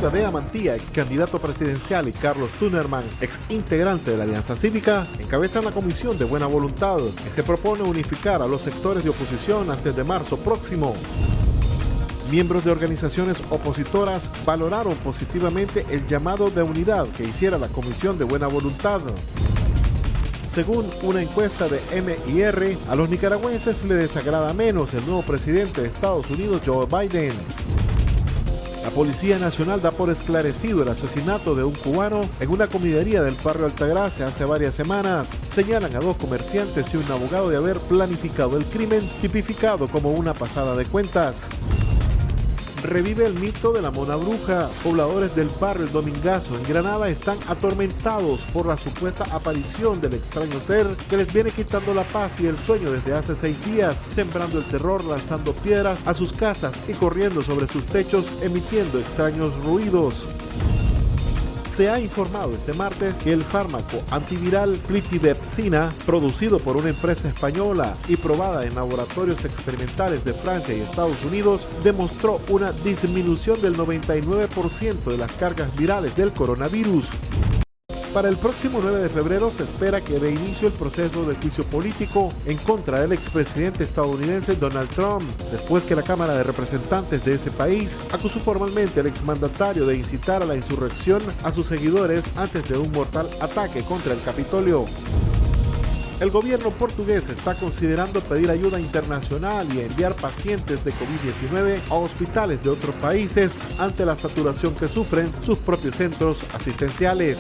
Gadea Mantilla, ex candidato presidencial, y Carlos Tunerman, ex integrante de la Alianza Cívica, encabezan la Comisión de Buena Voluntad, que se propone unificar a los sectores de oposición antes de marzo próximo. Miembros de organizaciones opositoras valoraron positivamente el llamado de unidad que hiciera la Comisión de Buena Voluntad. Según una encuesta de MIR, a los nicaragüenses les desagrada menos el nuevo presidente de Estados Unidos, Joe Biden. La Policía Nacional da por esclarecido el asesinato de un cubano en una comidería del barrio Altagracia hace varias semanas. Señalan a 2 comerciantes y un abogado de haber planificado el crimen, tipificado como una pasada de cuentas. Revive el mito de la mona bruja. Pobladores del barrio El Domingazo en Granada están atormentados por la supuesta aparición del extraño ser que les viene quitando la paz y el sueño desde hace 6 días, sembrando el terror, lanzando piedras a sus casas y corriendo sobre sus techos, emitiendo extraños ruidos. Se ha informado este martes que el fármaco antiviral Plitidepsina, producido por una empresa española y probada en laboratorios experimentales de Francia y Estados Unidos, demostró una disminución del 99% de las cargas virales del coronavirus. Para el próximo 9 de febrero se espera que dé inicio el proceso de juicio político en contra del expresidente estadounidense Donald Trump, después que la Cámara de Representantes de ese país acusó formalmente al exmandatario de incitar a la insurrección a sus seguidores antes de un mortal ataque contra el Capitolio. El gobierno portugués está considerando pedir ayuda internacional y enviar pacientes de COVID-19 a hospitales de otros países ante la saturación que sufren sus propios centros asistenciales.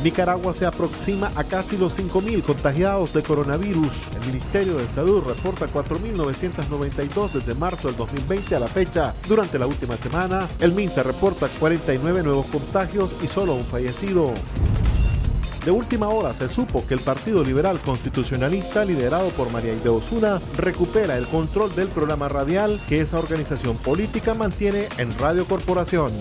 Nicaragua se aproxima a casi los 5.000 contagiados de coronavirus. El Ministerio de Salud reporta 4.992 desde marzo del 2020 a la fecha. Durante la última semana, el MINSA reporta 49 nuevos contagios y solo un fallecido. De última hora se supo que el Partido Liberal Constitucionalista, liderado por María Aide Osuna, recupera el control del programa radial que esa organización política mantiene en Radio Corporación.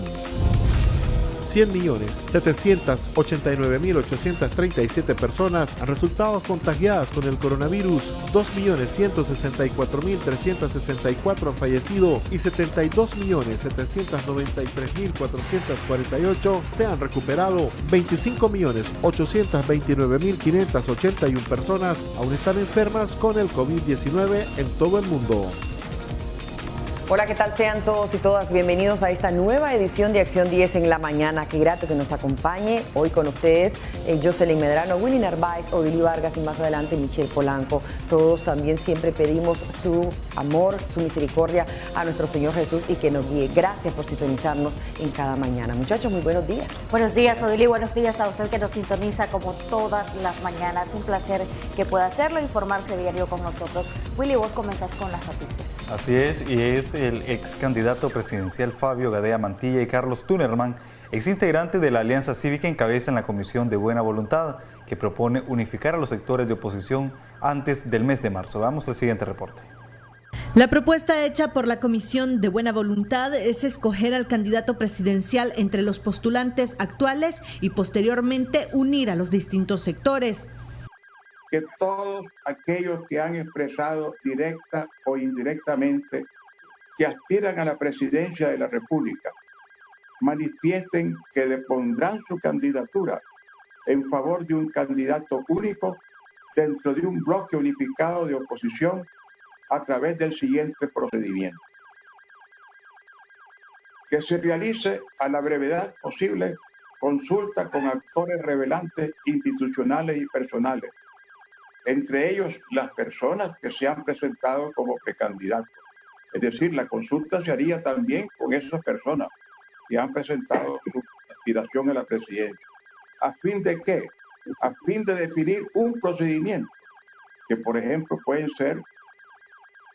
100.789.837 personas han resultado contagiadas con el coronavirus, 2.164.364 han fallecido y 72.793.448 se han recuperado. 25.829.581 personas aún están enfermas con el COVID-19 en todo el mundo. Hola, ¿qué tal? Sean todos y todas bienvenidos a esta nueva edición de Acción 10 en la mañana. Qué grato que nos acompañe hoy con ustedes Jocelyn Medrano, Willy Narváez, Odilio Vargas y más adelante Michelle Polanco. Todos también siempre pedimos su amor, su misericordia a nuestro Señor Jesús y que nos guíe. Gracias por sintonizarnos en cada mañana. Muchachos, muy buenos días. Buenos días, Odilio. Buenos días a usted que nos sintoniza como todas las mañanas. Un placer que pueda hacerlo, informarse diario con nosotros. Willy, vos comenzás con las noticias. Así es, y es el ex candidato presidencial Fabio Gadea Mantilla y Carlos Tunerman, ex integrante de la Alianza Cívica, encabezan la Comisión de Buena Voluntad, que propone unificar a los sectores de oposición antes del mes de marzo. Vamos al siguiente reporte. La propuesta hecha por la Comisión de Buena Voluntad es escoger al candidato presidencial entre los postulantes actuales y posteriormente unir a los distintos sectores. Que todos aquellos que han expresado directa o indirectamente que aspiran a la presidencia de la República manifiesten que depondrán su candidatura en favor de un candidato único dentro de un bloque unificado de oposición a través del siguiente procedimiento. Que se realice a la brevedad posible consulta con actores revelantes institucionales y personales, entre ellos las personas que se han presentado como precandidatos. Es decir, la consulta se haría también con esas personas que han presentado su aspiración a la presidencia. ¿A fin de qué? A fin de definir un procedimiento que, por ejemplo, pueden ser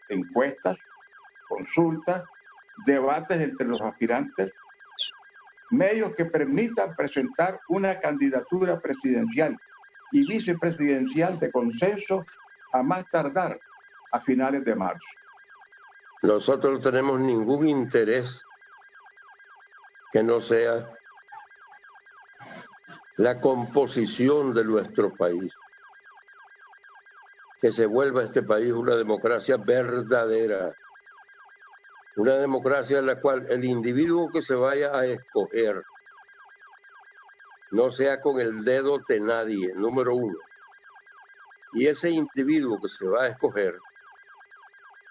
encuestas, consultas, debates entre los aspirantes, medios que permitan presentar una candidatura presidencial y vicepresidencial de consenso a más tardar a finales de marzo. Nosotros no tenemos ningún interés que no sea la composición de nuestro país, que se vuelva este país una democracia verdadera, Una democracia en la cual el individuo que se vaya a escoger no sea con el dedo de nadie, número uno. Y ese individuo que se va a escoger,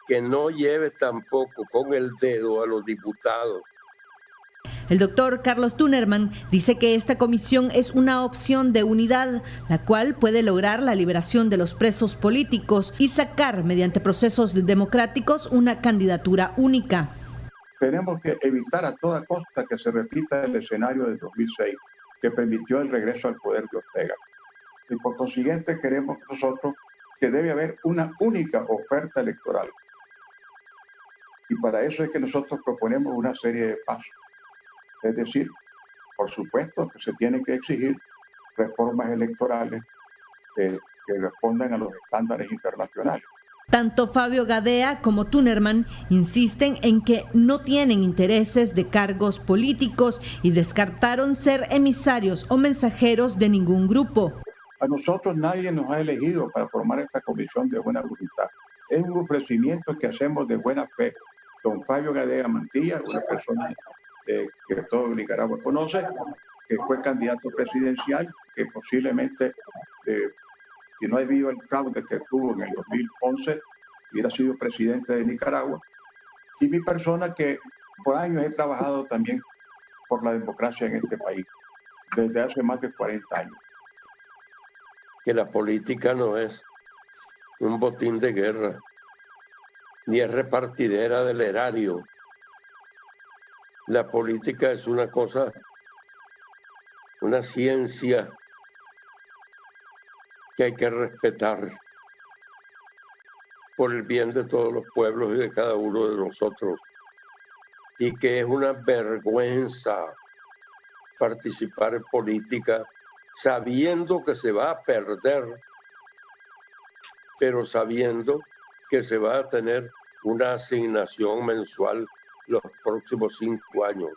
que no lleve tampoco con el dedo a los diputados. El doctor Carlos Tunerman dice que esta comisión es una opción de unidad, la cual puede lograr la liberación de los presos políticos y sacar, mediante procesos democráticos, una candidatura única. Tenemos que evitar a toda costa que se repita el escenario de 2006, que permitió el regreso al poder de Ortega. Y por consiguiente queremos nosotros que debe haber una única oferta electoral. Y para eso es que nosotros proponemos una serie de pasos. Es decir, por supuesto que se tienen que exigir reformas electorales que respondan a los estándares internacionales. Tanto Fabio Gadea como Tunerman insisten en que no tienen intereses de cargos políticos y descartaron ser emisarios o mensajeros de ningún grupo. A nosotros nadie nos ha elegido para formar esta comisión de buena voluntad. Es un ofrecimiento que hacemos de buena fe. Don Fabio Gadea Mantilla, una persona que todo Nicaragua conoce, que fue candidato presidencial, que posiblemente, si no ha habido el fraude que tuvo en el 2011, hubiera sido presidente de Nicaragua. Y mi persona que por años he trabajado también por la democracia en este país, desde hace más de 40 años. Que la política no es un botín de guerra, ni es repartidera del erario. La política es una cosa, una ciencia que hay que respetar por el bien de todos los pueblos y de cada uno de nosotros. Y que es una vergüenza participar en política sabiendo que se va a perder, pero sabiendo que se va a tener una asignación mensual los próximos 5 años.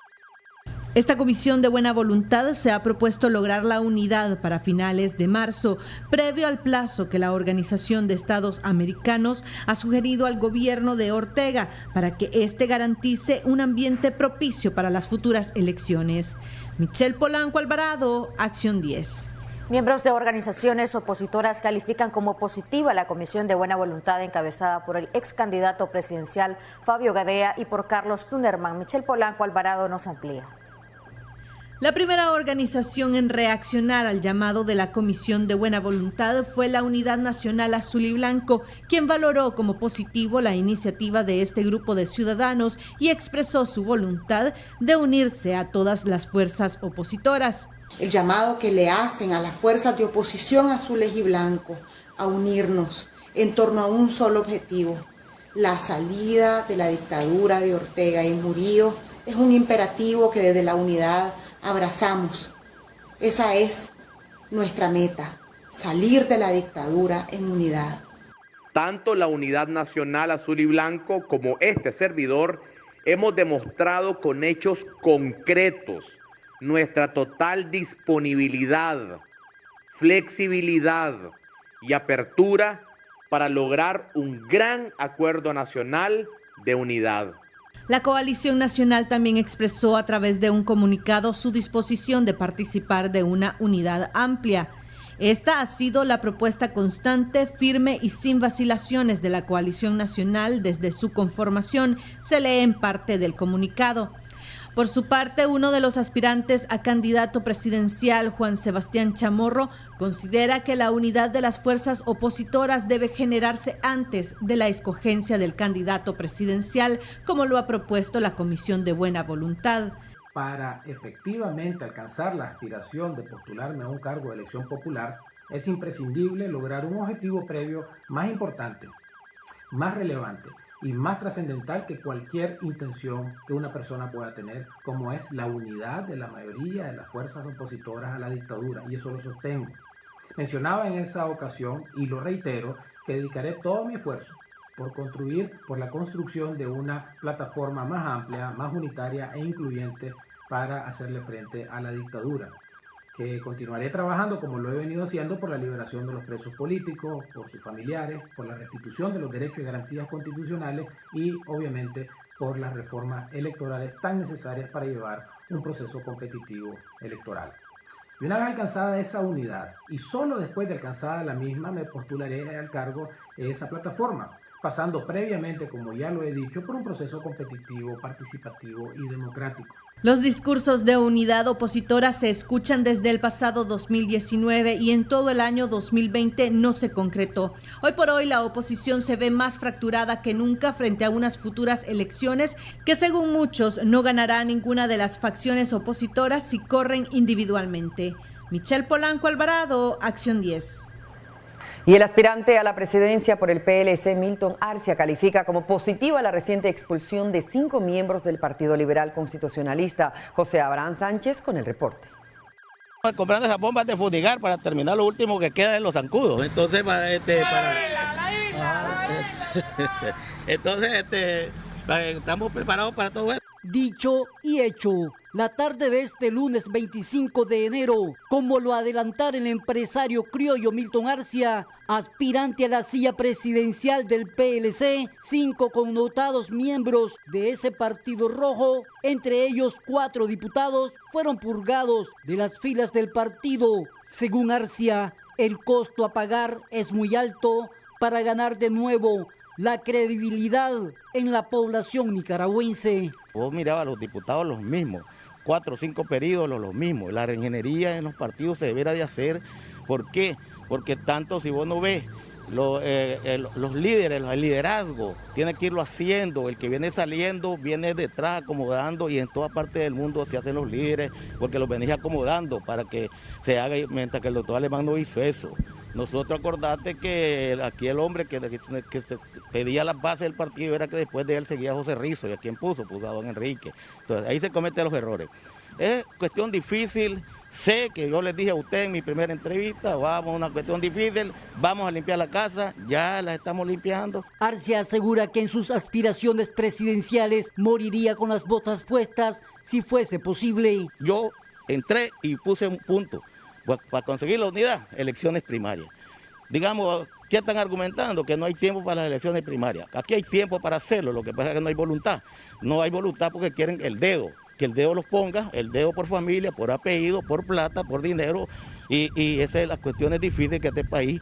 Esta comisión de buena voluntad se ha propuesto lograr la unidad para finales de marzo, previo al plazo que la Organización de Estados Americanos ha sugerido al gobierno de Ortega para que éste garantice un ambiente propicio para las futuras elecciones. Michelle Polanco Alvarado, Acción 10. Miembros de organizaciones opositoras califican como positiva la comisión de buena voluntad encabezada por el ex candidato presidencial Fabio Gadea y por Carlos Tunerman. Michelle Polanco Alvarado nos amplía. La primera organización en reaccionar al llamado de la Comisión de Buena Voluntad fue la Unidad Nacional Azul y Blanco, quien valoró como positivo la iniciativa de este grupo de ciudadanos y expresó su voluntad de unirse a todas las fuerzas opositoras. El llamado que le hacen a las fuerzas de oposición azules y blancos a unirnos en torno a un solo objetivo, la salida de la dictadura de Ortega y Murillo, es un imperativo que desde la unidad abrazamos. Esa es nuestra meta, salir de la dictadura en unidad. Tanto la Unidad Nacional Azul y Blanco como este servidor hemos demostrado con hechos concretos nuestra total disponibilidad, flexibilidad y apertura para lograr un gran acuerdo nacional de unidad. La Coalición Nacional también expresó a través de un comunicado su disposición de participar de una unidad amplia. Esta ha sido la propuesta constante, firme y sin vacilaciones de la Coalición Nacional desde su conformación, se lee en parte del comunicado. Por su parte, uno de los aspirantes a candidato presidencial, Juan Sebastián Chamorro, considera que la unidad de las fuerzas opositoras debe generarse antes de la escogencia del candidato presidencial, como lo ha propuesto la Comisión de Buena Voluntad. Para efectivamente alcanzar la aspiración de postularme a un cargo de elección popular, es imprescindible lograr un objetivo previo más importante, más relevante y más trascendental que cualquier intención que una persona pueda tener, como es la unidad de la mayoría de las fuerzas opositoras a la dictadura, y eso lo sostengo. Mencionaba en esa ocasión, y lo reitero, que dedicaré todo mi esfuerzo por la construcción de una plataforma más amplia, más unitaria e incluyente para hacerle frente a la dictadura. Que continuaré trabajando como lo he venido haciendo por la liberación de los presos políticos, por sus familiares, por la restitución de los derechos y garantías constitucionales y obviamente por las reformas electorales tan necesarias para llevar un proceso competitivo electoral. Y una vez alcanzada esa unidad, y solo después de alcanzada la misma, me postularé al cargo de esa plataforma, pasando previamente, como ya lo he dicho, por un proceso competitivo, participativo y democrático. Los discursos de unidad opositora se escuchan desde el pasado 2019 y en todo el año 2020 no se concretó. Hoy por hoy la oposición se ve más fracturada que nunca frente a unas futuras elecciones que según muchos no ganará ninguna de las facciones opositoras si corren individualmente. Michelle Polanco Alvarado, Acción 10. Y el aspirante a la presidencia por el PLC, Milton Arcia, califica como positiva la reciente expulsión de 5 miembros del Partido Liberal Constitucionalista. José Abraham Sánchez con el reporte. Comprando esas bombas de fumigar para terminar lo último que queda de los zancudos. Entonces, estamos preparados para todo esto. Dicho y hecho, la tarde de este lunes 25 de enero, como lo adelantara el empresario criollo Milton Arcia, aspirante a la silla presidencial del PLC, 5 connotados miembros de ese partido rojo, entre ellos 4 diputados, fueron purgados de las filas del partido. Según Arcia, el costo a pagar es muy alto para ganar de nuevo la credibilidad en la población nicaragüense. Vos mirabas a los diputados los mismos, 4 o 5 periodos los mismos. La reingeniería en los partidos se deberá de hacer. ¿Por qué? Porque tanto si vos no ves los líderes, el liderazgo, tiene que irlo haciendo. El que viene saliendo viene detrás acomodando y en toda parte del mundo se hacen los líderes porque los venís acomodando para que se haga, mientras que el doctor Alemán no hizo eso. Nosotros acordate que aquí el hombre que pedía las bases del partido era que después de él seguía José Rizo, y a quien puso a don Enrique. Entonces ahí se cometen los errores. Es cuestión difícil, sé que yo les dije a usted en mi primera entrevista, vamos a una cuestión difícil, vamos a limpiar la casa, ya la estamos limpiando. Arcia asegura que en sus aspiraciones presidenciales moriría con las botas puestas si fuese posible. Yo entré y puse un punto. Para conseguir la unidad, elecciones primarias. Digamos, ¿qué están argumentando? Que no hay tiempo para las elecciones primarias. Aquí hay tiempo para hacerlo, lo que pasa es que no hay voluntad. No hay voluntad porque quieren el dedo, que el dedo los ponga, el dedo por familia, por apellido, por plata, por dinero. Y esas son las cuestiones difíciles que este país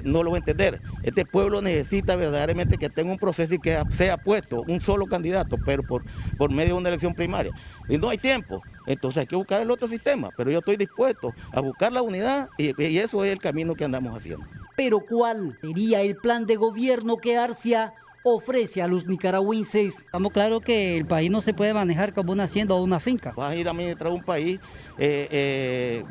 no lo va a entender. Este pueblo necesita verdaderamente que tenga un proceso y que sea puesto un solo candidato, pero por medio de una elección primaria. Y no hay tiempo, entonces hay que buscar el otro sistema, pero yo estoy dispuesto a buscar la unidad y eso es el camino que andamos haciendo. Pero ¿cuál sería el plan de gobierno que Arcia ofrece a los nicaragüenses? Estamos claros que el país no se puede manejar como una hacienda o una finca. Vas a ir a administrar un país,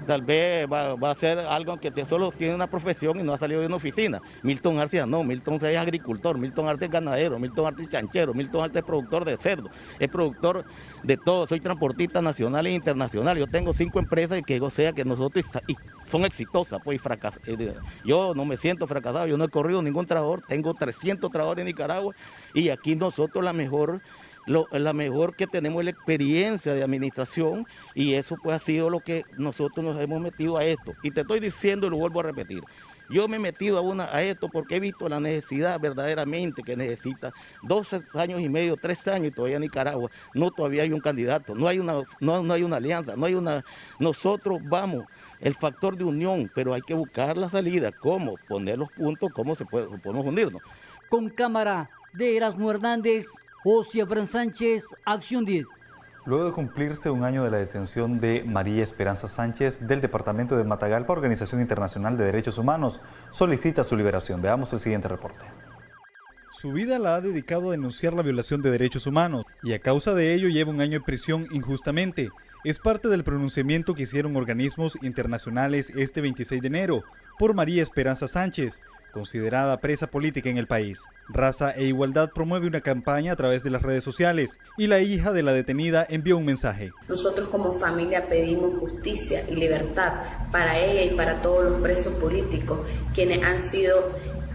tal vez va a ser algo que solo tiene una profesión y no ha salido de una oficina. Milton Arcia no, Milton es agricultor, Milton Arcia es ganadero, Milton Arcia es chanchero, Milton Arcia es productor de cerdo, es productor de todo, soy transportista nacional e internacional, yo tengo 5 empresas y que yo sea que nosotros son exitosas, pues yo no me siento fracasado, yo no he corrido ningún trabajador, tengo 300 trabajadores en Nicaragua y aquí nosotros la mejor que tenemos es la experiencia de administración y eso pues ha sido lo que nosotros nos hemos metido a esto. Y te estoy diciendo y lo vuelvo a repetir, yo me he metido a esto porque he visto la necesidad verdaderamente que necesita 2 años y medio, 3 años y todavía Nicaragua, todavía hay un candidato, no hay una alianza, nosotros vamos, el factor de unión, pero hay que buscar la salida, cómo poner los puntos, cómo podemos unirnos. Con cámara de Erasmo Hernández, José Abraham Sánchez, Acción 10. Luego de cumplirse un año de la detención de María Esperanza Sánchez del departamento de Matagalpa, Organización Internacional de Derechos Humanos solicita su liberación. Veamos el siguiente reporte. Su vida la ha dedicado a denunciar la violación de derechos humanos y a causa de ello lleva un año de prisión injustamente. Es parte del pronunciamiento que hicieron organismos internacionales este 26 de enero por María Esperanza Sánchez, considerada presa política en el país. Raza e Igualdad promueve una campaña a través de las redes sociales y la hija de la detenida envió un mensaje. Nosotros como familia pedimos justicia y libertad para ella y para todos los presos políticos quienes han sido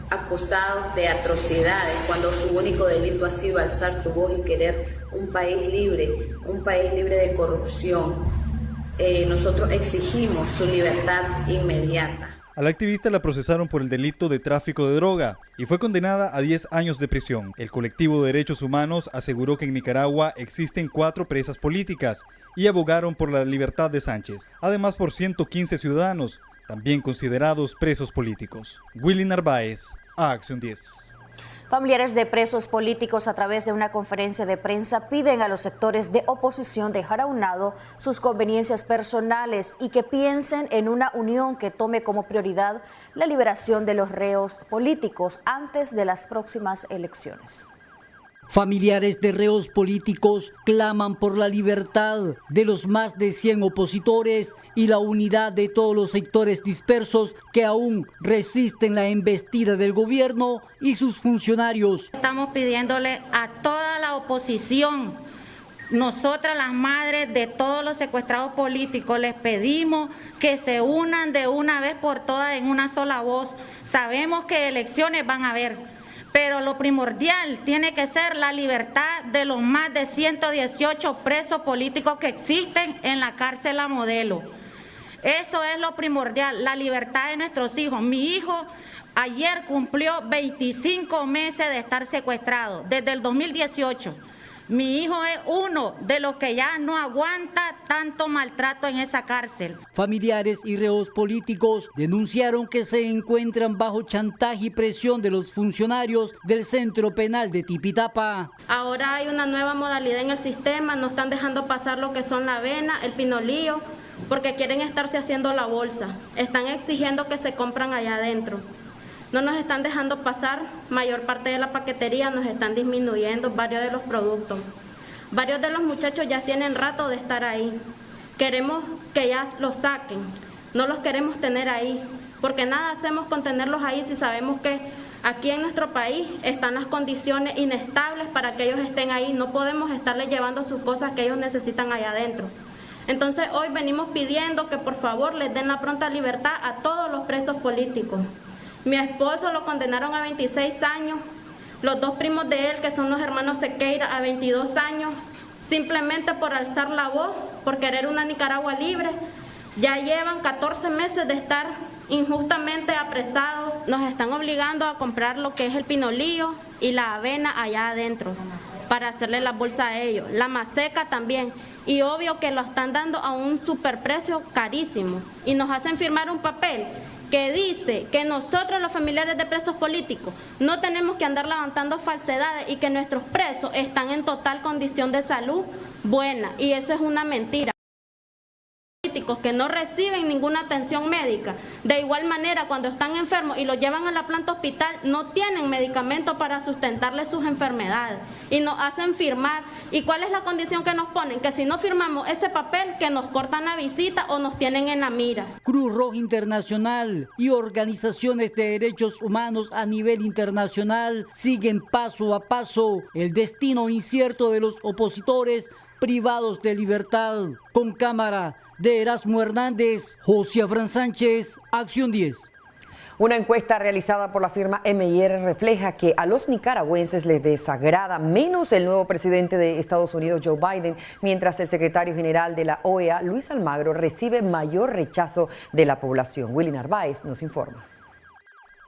acusados de atrocidades cuando su único delito ha sido alzar su voz y querer un país libre de corrupción. Nosotros exigimos su libertad inmediata. A la activista la procesaron por el delito de tráfico de droga y fue condenada a 10 años de prisión. El colectivo de derechos humanos aseguró que en Nicaragua existen 4 presas políticas y abogaron por la libertad de Sánchez, además por 115 ciudadanos, también considerados presos políticos. Willy Narváez, a Acción 10. Familiares de presos políticos, a través de una conferencia de prensa, piden a los sectores de oposición dejar a un lado sus conveniencias personales y que piensen en una unión que tome como prioridad la liberación de los reos políticos antes de las próximas elecciones. Familiares de reos políticos claman por la libertad de los más de 100 opositores y la unidad de todos los sectores dispersos que aún resisten la embestida del gobierno y sus funcionarios. Estamos pidiéndole a toda la oposición, nosotras las madres de todos los secuestrados políticos, les pedimos que se unan de una vez por todas en una sola voz. Sabemos que elecciones van a haber, pero lo primordial tiene que ser la libertad de los más de 118 presos políticos que existen en la cárcel La Modelo. Eso es lo primordial, la libertad de nuestros hijos. Mi hijo ayer cumplió 25 meses de estar secuestrado, desde el 2018. Mi hijo es uno de los que ya no aguanta tanto maltrato en esa cárcel. Familiares y reos políticos denunciaron que se encuentran bajo chantaje y presión de los funcionarios del Centro Penal de Tipitapa. Ahora hay una nueva modalidad en el sistema, no están dejando pasar lo que son la avena, el pinolillo, porque quieren estarse haciendo la bolsa. Están exigiendo que se compran allá adentro. No nos están dejando pasar, mayor parte de la paquetería nos están disminuyendo varios de los productos. Varios de los muchachos ya tienen rato de estar ahí. Queremos que ya los saquen, no los queremos tener ahí, porque nada hacemos con tenerlos ahí si sabemos que aquí en nuestro país están las condiciones inestables para que ellos estén ahí. No podemos estarles llevando sus cosas que ellos necesitan allá adentro. Entonces hoy venimos pidiendo que por favor les den la pronta libertad a todos los presos políticos. Mi esposo lo condenaron a 26 años, los 2 primos de él, que son los hermanos Sequeira, a 22 años, simplemente por alzar la voz, por querer una Nicaragua libre. Ya llevan 14 meses de estar injustamente apresados. Nos están obligando a comprar lo que es el pinolillo y la avena allá adentro, para hacerle la bolsa a ellos, la maseca también. Y obvio que lo están dando a un superprecio carísimo. Y nos hacen firmar un papel que dice que nosotros, los familiares de presos políticos, no tenemos que andar levantando falsedades y que nuestros presos están en total condición de salud buena. Y eso es una mentira. Políticos que no reciben ninguna atención médica. De igual manera, cuando están enfermos y los llevan a la planta hospital, no tienen medicamentos para sustentarles sus enfermedades y nos hacen firmar. ¿Y cuál es la condición que nos ponen? Que si no firmamos ese papel, que nos cortan la visita o nos tienen en la mira. Cruz Roja Internacional y organizaciones de derechos humanos a nivel internacional siguen paso a paso el destino incierto de los opositores privados de libertad. Con cámara de Erasmo Hernández, José Abraham Sánchez, Acción 10. Una encuesta realizada por la firma M&R refleja que a los nicaragüenses les desagrada menos el nuevo presidente de Estados Unidos, Joe Biden, mientras el secretario general de la OEA, Luis Almagro, recibe mayor rechazo de la población. Willy Narváez nos informa.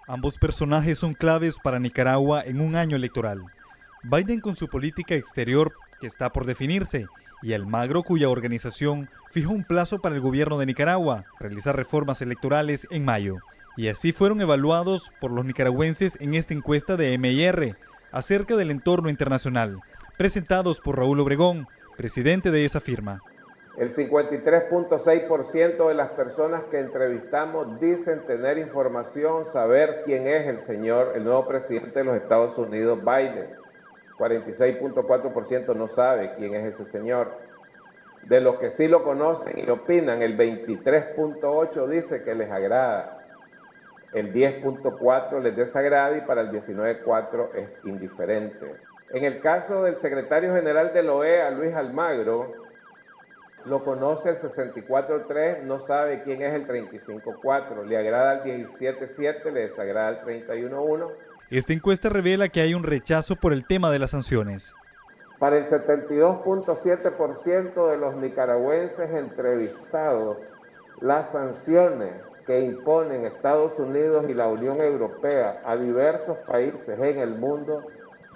Ambos personajes son claves para Nicaragua en un año electoral. Biden con su política exterior, que está por definirse, y Almagro, cuya organización fijó un plazo para el gobierno de Nicaragua, realizar reformas electorales en mayo. Y así fueron evaluados por los nicaragüenses en esta encuesta de M&R acerca del entorno internacional, presentados por Raúl Obregón, presidente de esa firma. El 53.6% de las personas que entrevistamos dicen tener información, saber quién es el nuevo presidente de los Estados Unidos, Biden. 46.4% no sabe quién es ese señor. De los que sí lo conocen y opinan, el 23.8% dice que les agrada. El 10.4% les desagrada y para el 19.4% es indiferente. En el caso del secretario general de la OEA, Luis Almagro, lo conoce el 64.3%, no sabe quién es el 35.4%, le agrada el 17.7%, le desagrada el 31.1%. Esta encuesta revela que hay un rechazo por el tema de las sanciones. Para el 72.7% de los nicaragüenses entrevistados, las sanciones que imponen Estados Unidos y la Unión Europea a diversos países en el mundo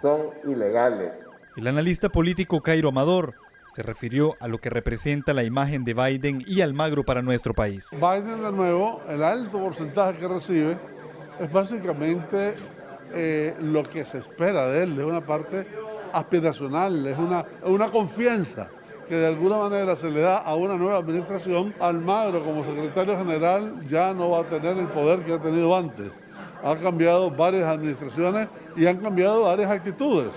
son ilegales. El analista político Cairo Amador se refirió a lo que representa la imagen de Biden y Almagro para nuestro país. Biden, de nuevo, el alto porcentaje que recibe es básicamente lo que se espera de él, es una parte aspiracional, es una confianza que de alguna manera se le da a una nueva administración. Almagro, como secretario general, ya no va a tener el poder que ha tenido antes. Ha cambiado varias administraciones y han cambiado varias actitudes.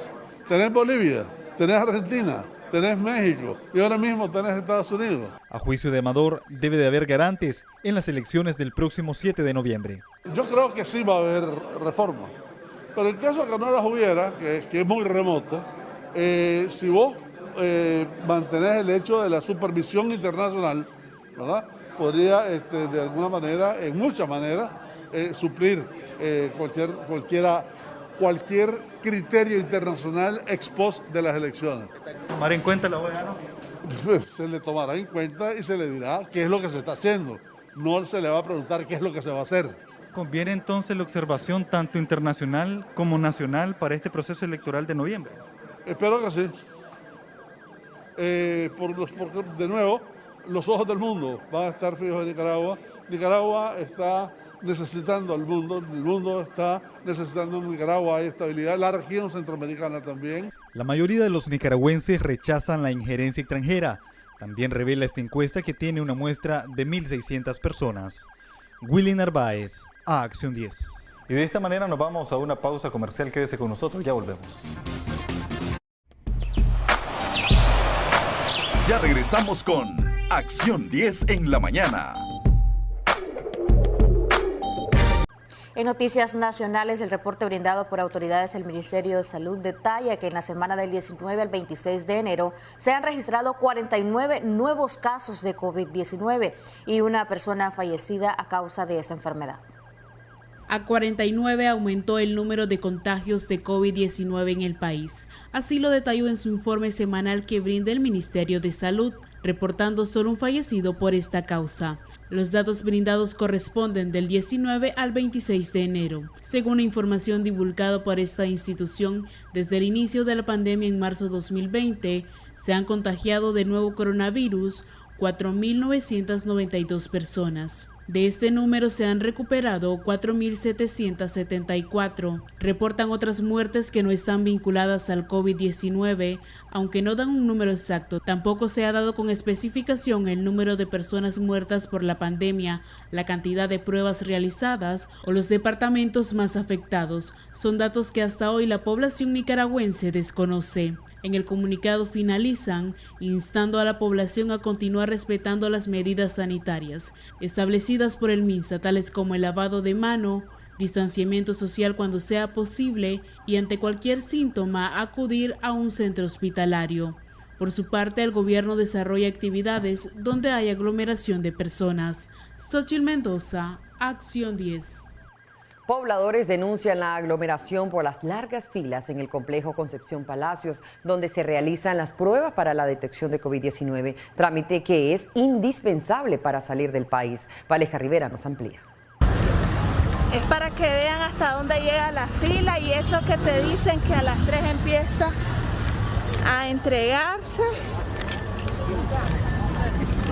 Tenés Bolivia, tenés Argentina, tenés México y ahora mismo tenés Estados Unidos. A juicio de Amador, debe de haber garantes en las elecciones del próximo 7 de noviembre. Yo creo que sí va a haber reforma, pero en caso que no las hubiera, que es muy remoto, si vos mantenés el hecho de la supervisión internacional, ¿verdad?, podría de alguna manera, en muchas maneras, suplir cualquier criterio internacional ex post de las elecciones. ¿Tomar en cuenta la OEA, no? Se le tomará en cuenta y se le dirá qué es lo que se está haciendo. No se le va a preguntar qué es lo que se va a hacer. ¿Conviene entonces la observación tanto internacional como nacional para este proceso electoral de noviembre? Espero que sí. Porque, de nuevo, los ojos del mundo van a estar fijos en Nicaragua. Nicaragua está necesitando al mundo, el mundo está necesitando en Nicaragua, hay estabilidad, la región centroamericana también. La mayoría de los nicaragüenses rechazan la injerencia extranjera. También revela esta encuesta que tiene una muestra de 1.600 personas. Willy Narváez, a Acción 10. Y de esta manera nos vamos a una pausa comercial. Quédese con nosotros, ya volvemos. Ya regresamos con Acción 10 en la mañana. En noticias nacionales, el reporte brindado por autoridades del Ministerio de Salud detalla que en la semana del 19 al 26 de enero se han registrado 49 nuevos casos de COVID-19 y una persona fallecida a causa de esta enfermedad. A 49 aumentó el número de contagios de COVID-19 en el país. Así lo detalló en su informe semanal que brinda el Ministerio de Salud, reportando solo un fallecido por esta causa. Los datos brindados corresponden del 19 al 26 de enero. Según la información divulgada por esta institución, desde el inicio de la pandemia en marzo de 2020, se han contagiado de nuevo coronavirus 4.992 personas. De este número se han recuperado 4.774. Reportan otras muertes que no están vinculadas al COVID-19, aunque no dan un número exacto. Tampoco se ha dado con especificación el número de personas muertas por la pandemia, la cantidad de pruebas realizadas o los departamentos más afectados. Son datos que hasta hoy la población nicaragüense desconoce. En el comunicado finalizan instando a la población a continuar respetando las medidas sanitarias establecidas por el MINSA, tales como el lavado de mano, distanciamiento social cuando sea posible y ante cualquier síntoma acudir a un centro hospitalario. Por su parte, el gobierno desarrolla actividades donde hay aglomeración de personas. Xochitl Mendoza, Acción 10. Pobladores denuncian la aglomeración por las largas filas en el complejo Concepción Palacios, donde se realizan las pruebas para la detección de COVID-19, trámite que es indispensable para salir del país. Valeja Rivera nos amplía. Es para que vean hasta dónde llega la fila y eso que te dicen que a las 3 empieza a entregarse.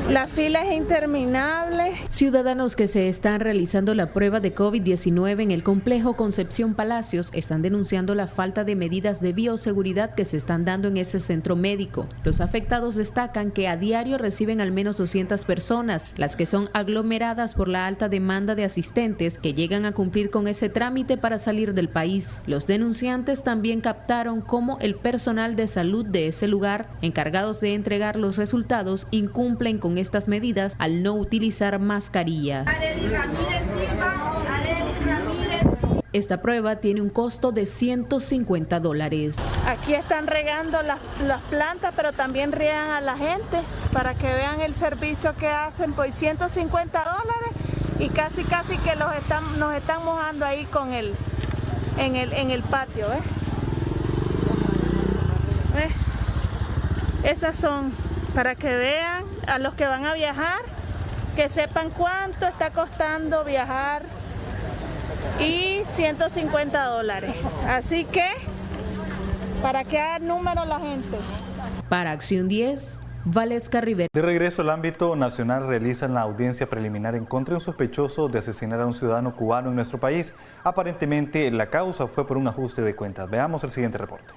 La fila es interminable. Ciudadanos que se están realizando la prueba de COVID-19 en el complejo Concepción Palacios están denunciando la falta de medidas de bioseguridad que se están dando en ese centro médico. Los afectados destacan que a diario reciben al menos 200 personas, las que son aglomeradas por la alta demanda de asistentes que llegan a cumplir con ese trámite para salir del país. Los denunciantes también captaron cómo el personal de salud de ese lugar, encargados de entregar los resultados, incumplen con estas medidas al no utilizar mascarilla. Esta prueba tiene un costo de $150. Aquí están regando las plantas, pero también riegan a la gente para que vean el servicio que hacen por $150 y casi que nos están mojando ahí con en el patio. ¿Ves? Esas son para que vean a los que van a viajar que sepan cuánto está costando viajar y $150. Así que, para que haga número la gente. Para Acción 10, Valesca Rivera. De regreso al ámbito nacional, realizan la audiencia preliminar en contra de un sospechoso de asesinar a un ciudadano cubano en nuestro país. Aparentemente, la causa fue por un ajuste de cuentas. Veamos el siguiente reporte.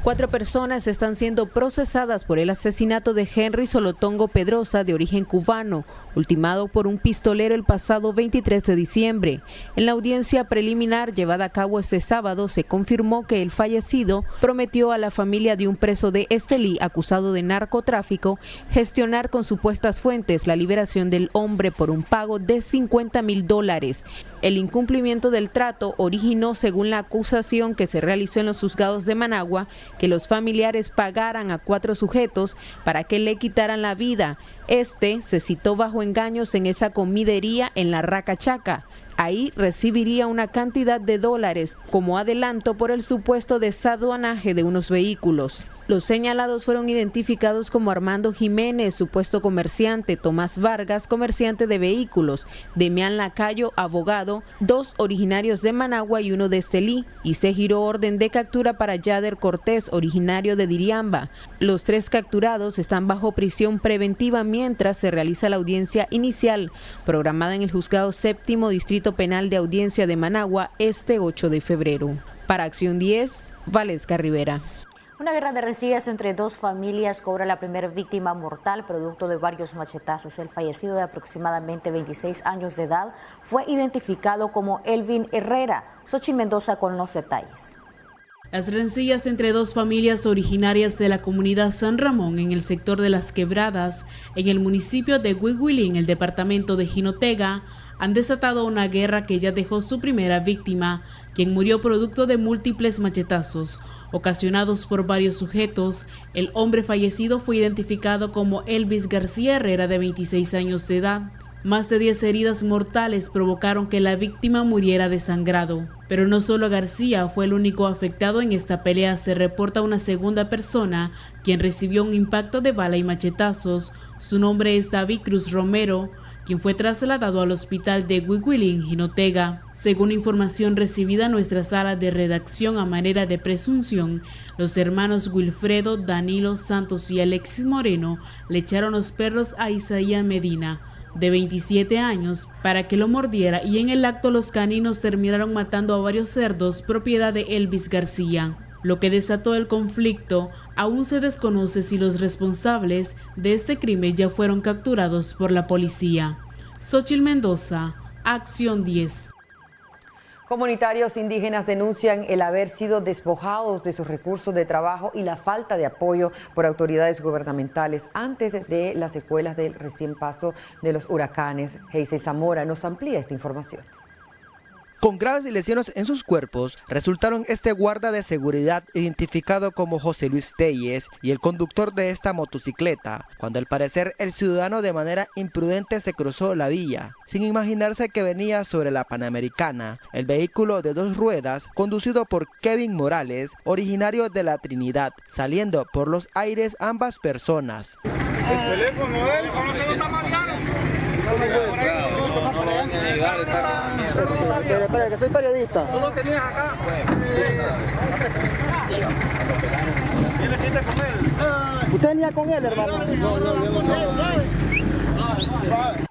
4 personas están siendo procesadas por el asesinato de Henry Solotongo Pedrosa, de origen cubano, ultimado por un pistolero el pasado 23 de diciembre. En la audiencia preliminar llevada a cabo este sábado, se confirmó que el fallecido prometió a la familia de un preso de Estelí acusado de narcotráfico gestionar con supuestas fuentes la liberación del hombre por un pago de $50,000. El incumplimiento del trato originó, según la acusación que se realizó en los juzgados de Managua, que los familiares pagaran a 4 sujetos para que le quitaran la vida. Este se citó bajo engaños en esa comidería en la Racachaca. Ahí recibiría una cantidad de $, como adelanto por el supuesto desaduanaje de unos vehículos. Los señalados fueron identificados como Armando Jiménez, supuesto comerciante, Tomás Vargas, comerciante de vehículos, Demián Lacayo, abogado, 2 originarios de Managua y 1 de Estelí, y se giró orden de captura para Yader Cortés, originario de Diriamba. Los 3 capturados están bajo prisión preventiva mientras se realiza la audiencia inicial, programada en el Juzgado Séptimo Distrito Penal de Audiencia de Managua este 8 de febrero. Para Acción 10, Valesca Rivera. Una guerra de rencillas entre 2 familias cobra la primera víctima mortal producto de varios machetazos. El fallecido, de aproximadamente 26 años de edad, fue identificado como Elvin Herrera. Xochitl Mendoza con los detalles. Las rencillas entre 2 familias originarias de la comunidad San Ramón en el sector de Las Quebradas, en el municipio de Huihuilí, en el departamento de Jinotega, han desatado una guerra que ya dejó su primera víctima, quien murió producto de múltiples machetazos ocasionados por varios sujetos. El hombre fallecido fue identificado como Elvis García Herrera, de 26 años de edad. Más de 10 heridas mortales provocaron que la víctima muriera desangrado. Pero no solo García fue el único afectado en esta pelea. Se reporta una segunda persona quien recibió un impacto de bala y machetazos. Su nombre es David Cruz Romero, quien fue trasladado al hospital de Huihuilí, en Jinotega. Según información recibida en nuestra sala de redacción a manera de presunción, los hermanos Wilfredo, Danilo Santos y Alexis Moreno le echaron los perros a Isaías Medina, de 27 años, para que lo mordiera, y en el acto los caninos terminaron matando a varios cerdos propiedad de Elvis García. Lo que desató el conflicto. Aún se desconoce si los responsables de este crimen ya fueron capturados por la policía. Xochitl Mendoza, Acción 10. Comunitarios indígenas denuncian el haber sido despojados de sus recursos de trabajo y la falta de apoyo por autoridades gubernamentales antes de las secuelas del recién paso de los huracanes. Hazel Zamora nos amplía esta información. Con graves lesiones en sus cuerpos, resultaron este guarda de seguridad identificado como José Luis Telles y el conductor de esta motocicleta, cuando al parecer el ciudadano de manera imprudente se cruzó la vía, sin imaginarse que venía sobre la Panamericana, el vehículo de 2 ruedas conducido por Kevin Morales, originario de La Trinidad, saliendo por los aires ambas personas. El teléfono de él, ¿cómo se llama Mariano? No lo van a ayudar, Espera, que soy periodista. ¿Tú lo tenías acá? ¿Quién le quita con él? ¿Usted venía con él, hermano? No, yo no sé.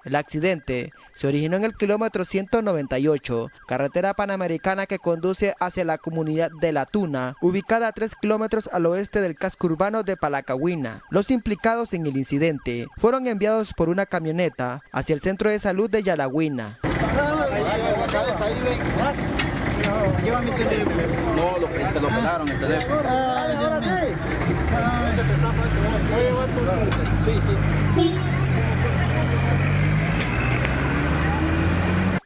El accidente se originó en el kilómetro 198, carretera panamericana que conduce hacia la comunidad de La Tuna, ubicada a 3 kilómetros al oeste del casco urbano de Palacagüina. Los implicados en el incidente fueron enviados por una camioneta hacia el centro de salud de Yalagüina. No, se lo pegaron el teléfono.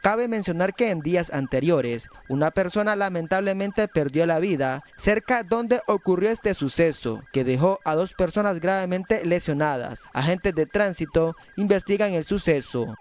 Cabe mencionar que en días anteriores, una persona lamentablemente perdió la vida cerca donde ocurrió este suceso, que dejó a 2 personas gravemente lesionadas. Agentes de tránsito investigan el suceso.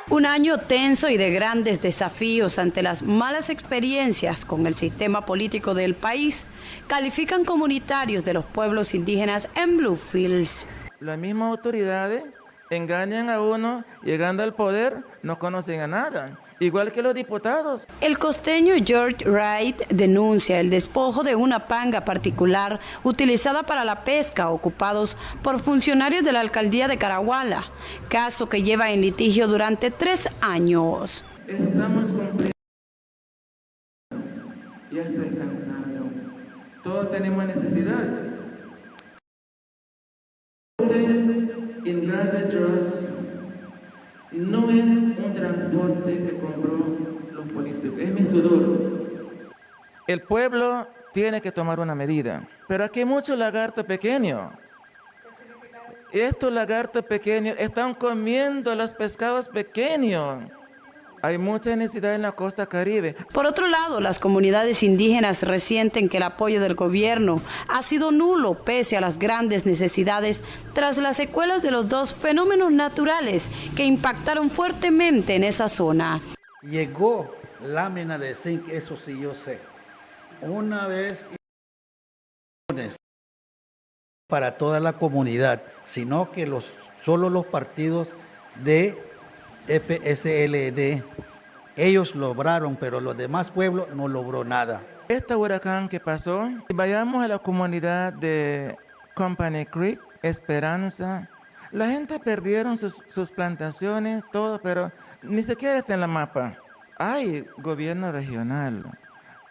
Un año tenso y de grandes desafíos ante las malas experiencias con el sistema político del país, califican comunitarios de los pueblos indígenas en Bluefields. Las mismas autoridades engañan a uno, llegando al poder, no conocen a nada. Igual que los diputados. El costeño George Wright denuncia el despojo de una panga particular utilizada para la pesca, ocupados por funcionarios de la alcaldía de Caraguala, caso que lleva en litigio durante 3 años. Estamos cumpliendo. Ya estoy cansado. Todos tenemos necesidad. In garbage trucks no es un transporte que compró los políticos, es mi sudor. El pueblo tiene que tomar una medida, pero aquí hay muchos lagartos pequeños. Estos lagartos pequeños están comiendo los pescados pequeños. Hay mucha necesidad en la costa caribe. Por otro lado, las comunidades indígenas resienten que el apoyo del gobierno ha sido nulo pese a las grandes necesidades tras las secuelas de los 2 fenómenos naturales que impactaron fuertemente en esa zona. Llegó lámina de zinc, eso sí yo sé. Una vez para toda la comunidad, sino que solo los partidos de FSLN, ellos lograron, pero los demás pueblos no logró nada. Este huracán que pasó, vayamos a la comunidad de Company Creek, Esperanza, la gente perdieron sus plantaciones, todo, pero ni siquiera está en la mapa. Hay gobierno regional,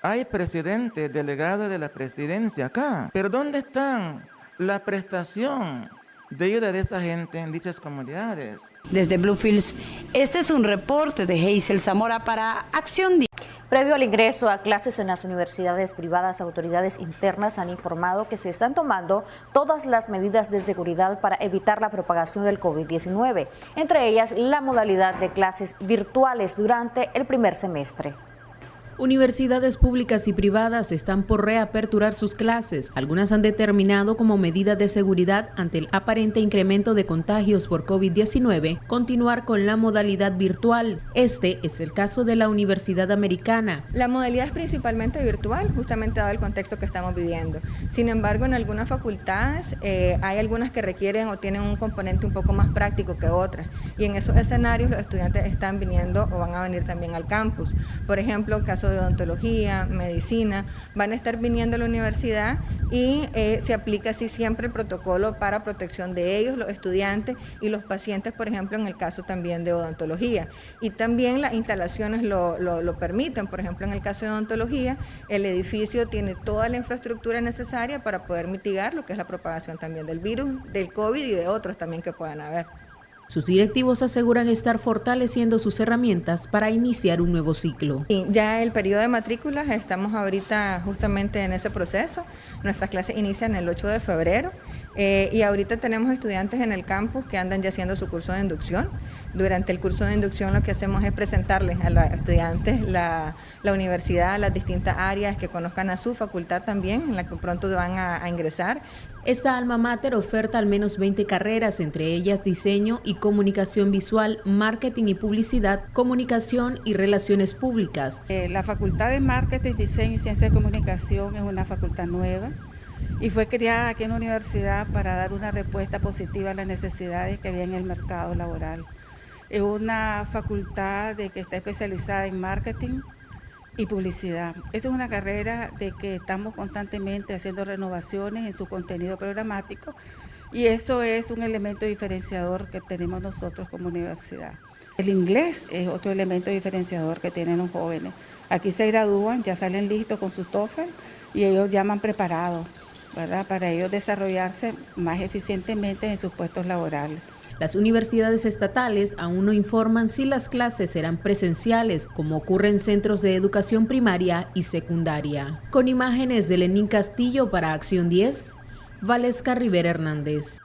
hay presidente, delegado de la presidencia acá, pero ¿dónde están la prestación de ayuda de esa gente en dichas comunidades? Desde Bluefields, este es un reporte de Hazel Zamora para Acción 10. Previo al ingreso a clases en las universidades privadas, autoridades internas han informado que se están tomando todas las medidas de seguridad para evitar la propagación del COVID-19, entre ellas la modalidad de clases virtuales durante el primer semestre. Universidades públicas y privadas están por reaperturar sus clases. Algunas han determinado como medida de seguridad ante el aparente incremento de contagios por COVID-19 continuar con la modalidad virtual. Este es el caso de la Universidad Americana. La modalidad es principalmente virtual, justamente dado el contexto que estamos viviendo. Sin embargo, en algunas facultades hay algunas que requieren o tienen un componente un poco más práctico que otras. Y en esos escenarios los estudiantes están viniendo o van a venir también al campus. Por ejemplo, caso de odontología, medicina, van a estar viniendo a la universidad y se aplica así siempre el protocolo para protección de ellos, los estudiantes y los pacientes, por ejemplo, en el caso también de odontología. Y también las instalaciones lo permiten, por ejemplo, en el caso de odontología, el edificio tiene toda la infraestructura necesaria para poder mitigar lo que es la propagación también del virus, del COVID y de otros también que puedan haber. Sus directivos aseguran estar fortaleciendo sus herramientas para iniciar un nuevo ciclo. Y ya el periodo de matrículas, estamos ahorita justamente en ese proceso. Nuestras clases inician el 8 de febrero y ahorita tenemos estudiantes en el campus que andan ya haciendo su curso de inducción. Durante el curso de inducción lo que hacemos es presentarles a los estudiantes la universidad, las distintas áreas, que conozcan a su facultad también, en la que pronto van a ingresar. Esta alma mater oferta al menos 20 carreras, entre ellas diseño y comunicación visual, marketing y publicidad, comunicación y relaciones públicas. La Facultad de Marketing, Diseño y Ciencia de Comunicación es una facultad nueva y fue creada aquí en la universidad para dar una respuesta positiva a las necesidades que había en el mercado laboral. Es una facultad que está especializada en marketing y publicidad. Esta es una carrera de que estamos constantemente haciendo renovaciones en su contenido programático y eso es un elemento diferenciador que tenemos nosotros como universidad. El inglés es otro elemento diferenciador que tienen los jóvenes. Aquí se gradúan, ya salen listos con su TOEFL y ellos llaman preparados, ¿verdad? Para ellos desarrollarse más eficientemente en sus puestos laborales. Las universidades estatales aún no informan si las clases serán presenciales, como ocurre en centros de educación primaria y secundaria. Con imágenes de Lenín Castillo para Acción 10, Valesca Rivera Hernández.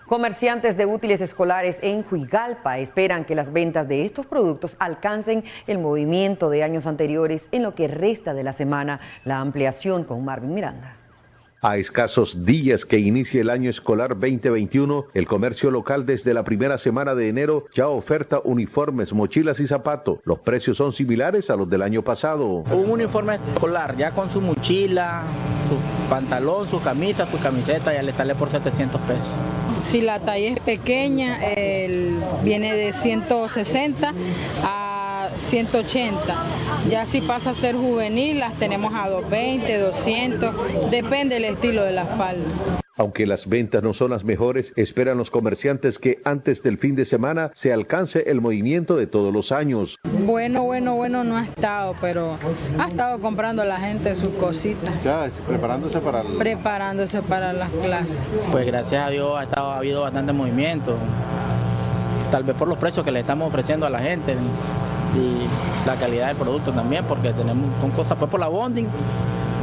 Comerciantes de útiles escolares en Juigalpa esperan que las ventas de estos productos alcancen el movimiento de años anteriores en lo que resta de la semana. La ampliación con Marvin Miranda. A escasos días que inicie el año escolar 2021, el comercio local desde la primera semana de enero ya oferta uniformes, mochilas y zapatos. Los precios son similares a los del año pasado. Un uniforme escolar ya con su mochila, su pantalón, su camisa, su camiseta, ya le sale por 700 pesos. Si la talla es pequeña, viene de 160 a 180. Ya si pasa a ser juvenil, las tenemos a 220, 200, depende del estilo de la falda. Aunque las ventas no son las mejores, esperan los comerciantes que antes del fin de semana se alcance el movimiento de todos los años. Bueno no ha estado, pero ha estado comprando la gente sus cositas. Ya, preparándose para las clases. Pues gracias a Dios ha habido bastante movimiento, tal vez por los precios que le estamos ofreciendo a la gente y la calidad del producto también, porque son cosas pues por la bonding.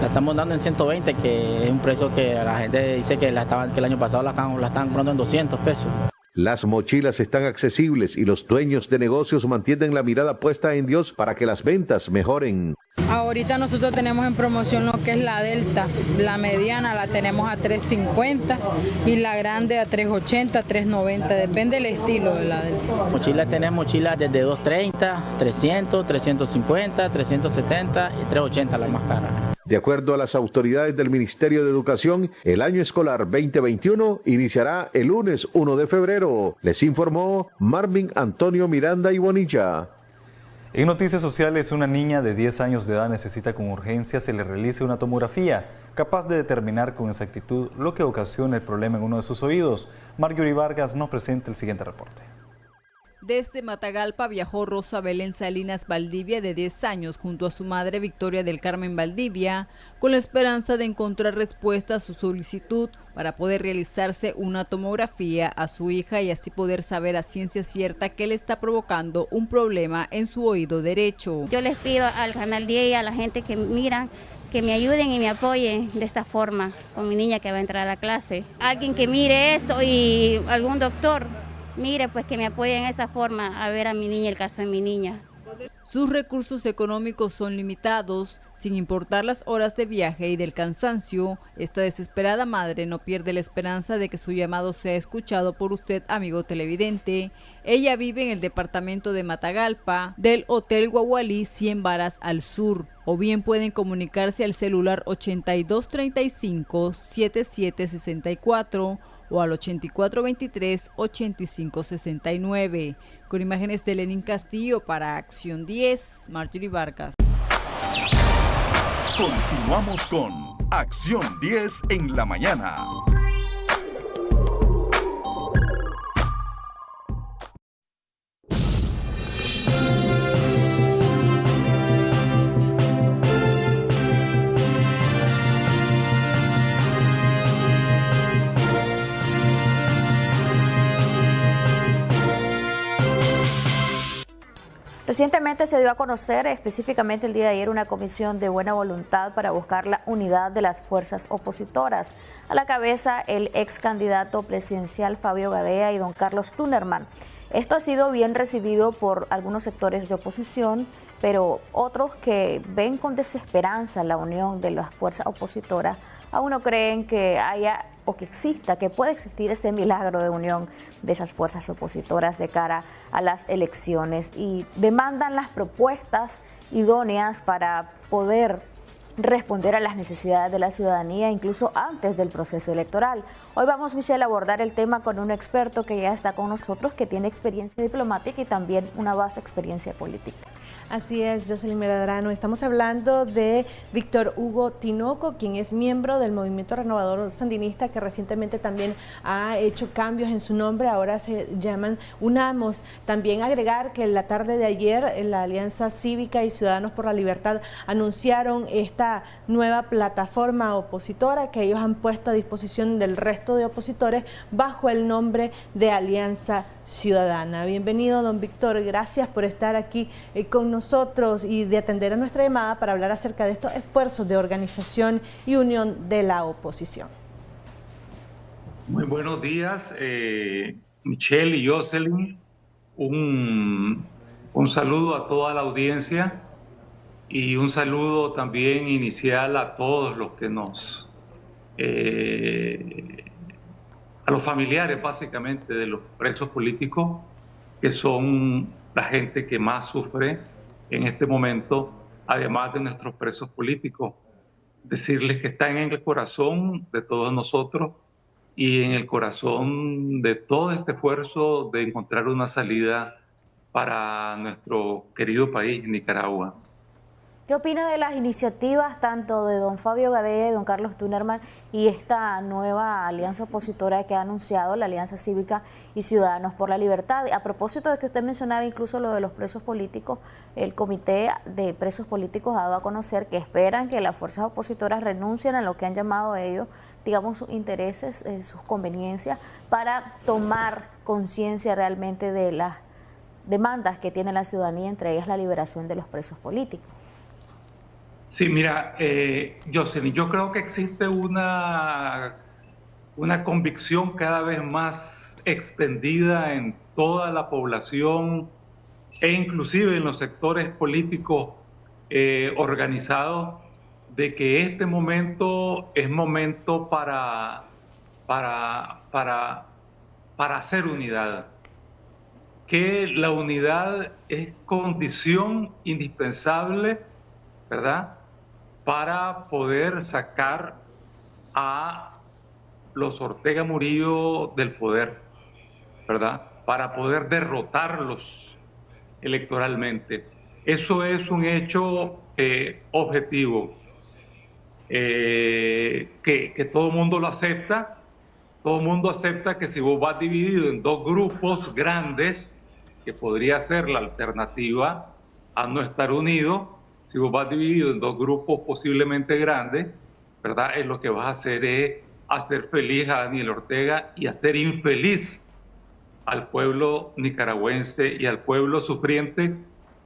La estamos dando en 120, que es un precio que la gente dice que el año pasado la estaban comprando en 200 pesos. Las mochilas están accesibles y los dueños de negocios mantienen la mirada puesta en Dios para que las ventas mejoren. Ahorita nosotros tenemos en promoción lo que es la Delta. La mediana la tenemos a $3.50 y la grande a $3.80, $3.90. Depende del estilo de la Delta. Tenemos mochilas desde $2.30, $300, $350, $370 y $3.80 la más cara. De acuerdo a las autoridades del Ministerio de Educación, el año escolar 2021 iniciará el lunes 1 de febrero. Les informó Marvin Antonio Miranda y Bonilla. En noticias sociales, una niña de 10 años de edad necesita con urgencia se le realice una tomografía capaz de determinar con exactitud lo que ocasiona el problema en uno de sus oídos. Marjorie Vargas nos presenta el siguiente reporte. Desde Matagalpa viajó Rosa Belén Salinas Valdivia, de 10 años, junto a su madre Victoria del Carmen Valdivia, con la esperanza de encontrar respuesta a su solicitud para poder realizarse una tomografía a su hija y así poder saber a ciencia cierta qué le está provocando un problema en su oído derecho. Yo les pido al Canal 10 y a la gente que miran que me ayuden y me apoyen de esta forma con mi niña que va a entrar a la clase. Alguien que mire esto y algún doctor. Mire, pues que me apoyen en esa forma a ver a mi niña, el caso de mi niña. Sus recursos económicos son limitados, sin importar las horas de viaje y del cansancio. Esta desesperada madre no pierde la esperanza de que su llamado sea escuchado por usted, amigo televidente. Ella vive en el departamento de Matagalpa, del Hotel Guagualí, 100 varas al sur. O bien pueden comunicarse al celular 8235-7764 o al 8423-8569. Con imágenes de Lenín Castillo para Acción 10, Marjorie Vargas. Continuamos con Acción 10 en la mañana. Recientemente se dio a conocer, específicamente el día de ayer, una comisión de buena voluntad para buscar la unidad de las fuerzas opositoras. A la cabeza, el ex candidato presidencial Fabio Gadea y don Carlos Tunnerman. Esto ha sido bien recibido por algunos sectores de oposición, pero otros que ven con desesperanza la unión de las fuerzas opositoras aún no creen que haya o que exista, que pueda existir ese milagro de unión de esas fuerzas opositoras de cara a las elecciones y demandan las propuestas idóneas para poder responder a las necesidades de la ciudadanía incluso antes del proceso electoral. Hoy vamos, Michelle, a abordar el tema con un experto que ya está con nosotros, que tiene experiencia diplomática y también una vasta experiencia política. Así es, Jocelyn Medrano. Estamos hablando de Víctor Hugo Tinoco, quien es miembro del Movimiento Renovador Sandinista, que recientemente también ha hecho cambios en su nombre, ahora se llaman UNAMOS. También agregar que en la tarde de ayer la Alianza Cívica y Ciudadanos por la Libertad anunciaron esta nueva plataforma opositora que ellos han puesto a disposición del resto de opositores bajo el nombre de Alianza Ciudadana. Bienvenido, don Víctor, gracias por estar aquí con nosotros y de atender a nuestra llamada para hablar acerca de estos esfuerzos de organización y unión de la oposición. Muy buenos días, Michelle y Jocelyn. Un saludo a toda la audiencia y un saludo también inicial a todos los que a los familiares básicamente de los presos políticos, que son la gente que más sufre en este momento, además de nuestros presos políticos. Decirles que están en el corazón de todos nosotros y en el corazón de todo este esfuerzo de encontrar una salida para nuestro querido país, Nicaragua. ¿Qué opina de las iniciativas tanto de don Fabio Gadea y don Carlos Tunerman y esta nueva alianza opositora que ha anunciado la Alianza Cívica y Ciudadanos por la Libertad? A propósito de que usted mencionaba incluso lo de los presos políticos, el Comité de Presos Políticos ha dado a conocer que esperan que las fuerzas opositoras renuncien a lo que han llamado ellos, digamos, sus intereses, sus conveniencias, para tomar conciencia realmente de las demandas que tiene la ciudadanía, entre ellas la liberación de los presos políticos. Sí, mira, Jocelyn, yo creo que existe una convicción cada vez más extendida en toda la población e inclusive en los sectores políticos organizados de que este momento es momento para hacer unidad, que la unidad es condición indispensable, ¿verdad?, para poder sacar a los Ortega Murillo del poder, ¿verdad?, para poder derrotarlos electoralmente. Eso es un hecho objetivo, que todo el mundo lo acepta. Todo el mundo acepta que si vos vas dividido en dos grupos grandes, que podría ser la alternativa a no estar unido, si vos vas dividido en dos grupos posiblemente grandes, ¿verdad?, lo que vas a hacer es hacer feliz a Daniel Ortega y hacer infeliz al pueblo nicaragüense y al pueblo sufriente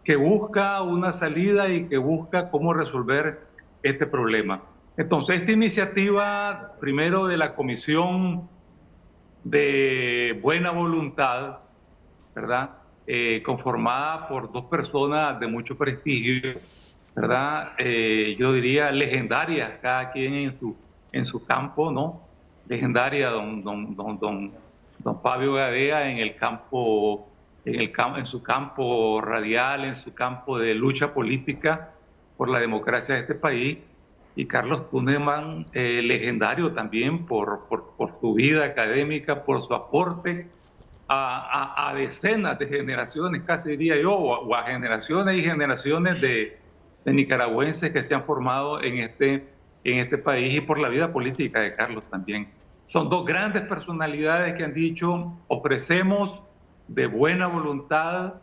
que busca una salida y que busca cómo resolver este problema. Entonces, esta iniciativa, primero de la Comisión de Buena Voluntad, ¿verdad?, conformada por dos personas de mucho prestigio, ¿verdad?, yo diría legendarias, cada quien en su campo, ¿no? Legendaria don Fabio Gadea en su campo radial, en su campo de lucha política por la democracia de este país, y Carlos Tunerman, legendario también por su vida académica, por su aporte a decenas de generaciones, casi diría yo, o a generaciones y generaciones de nicaragüenses que se han formado en este país, y por la vida política de Carlos también. Son dos grandes personalidades que han dicho: ofrecemos de buena voluntad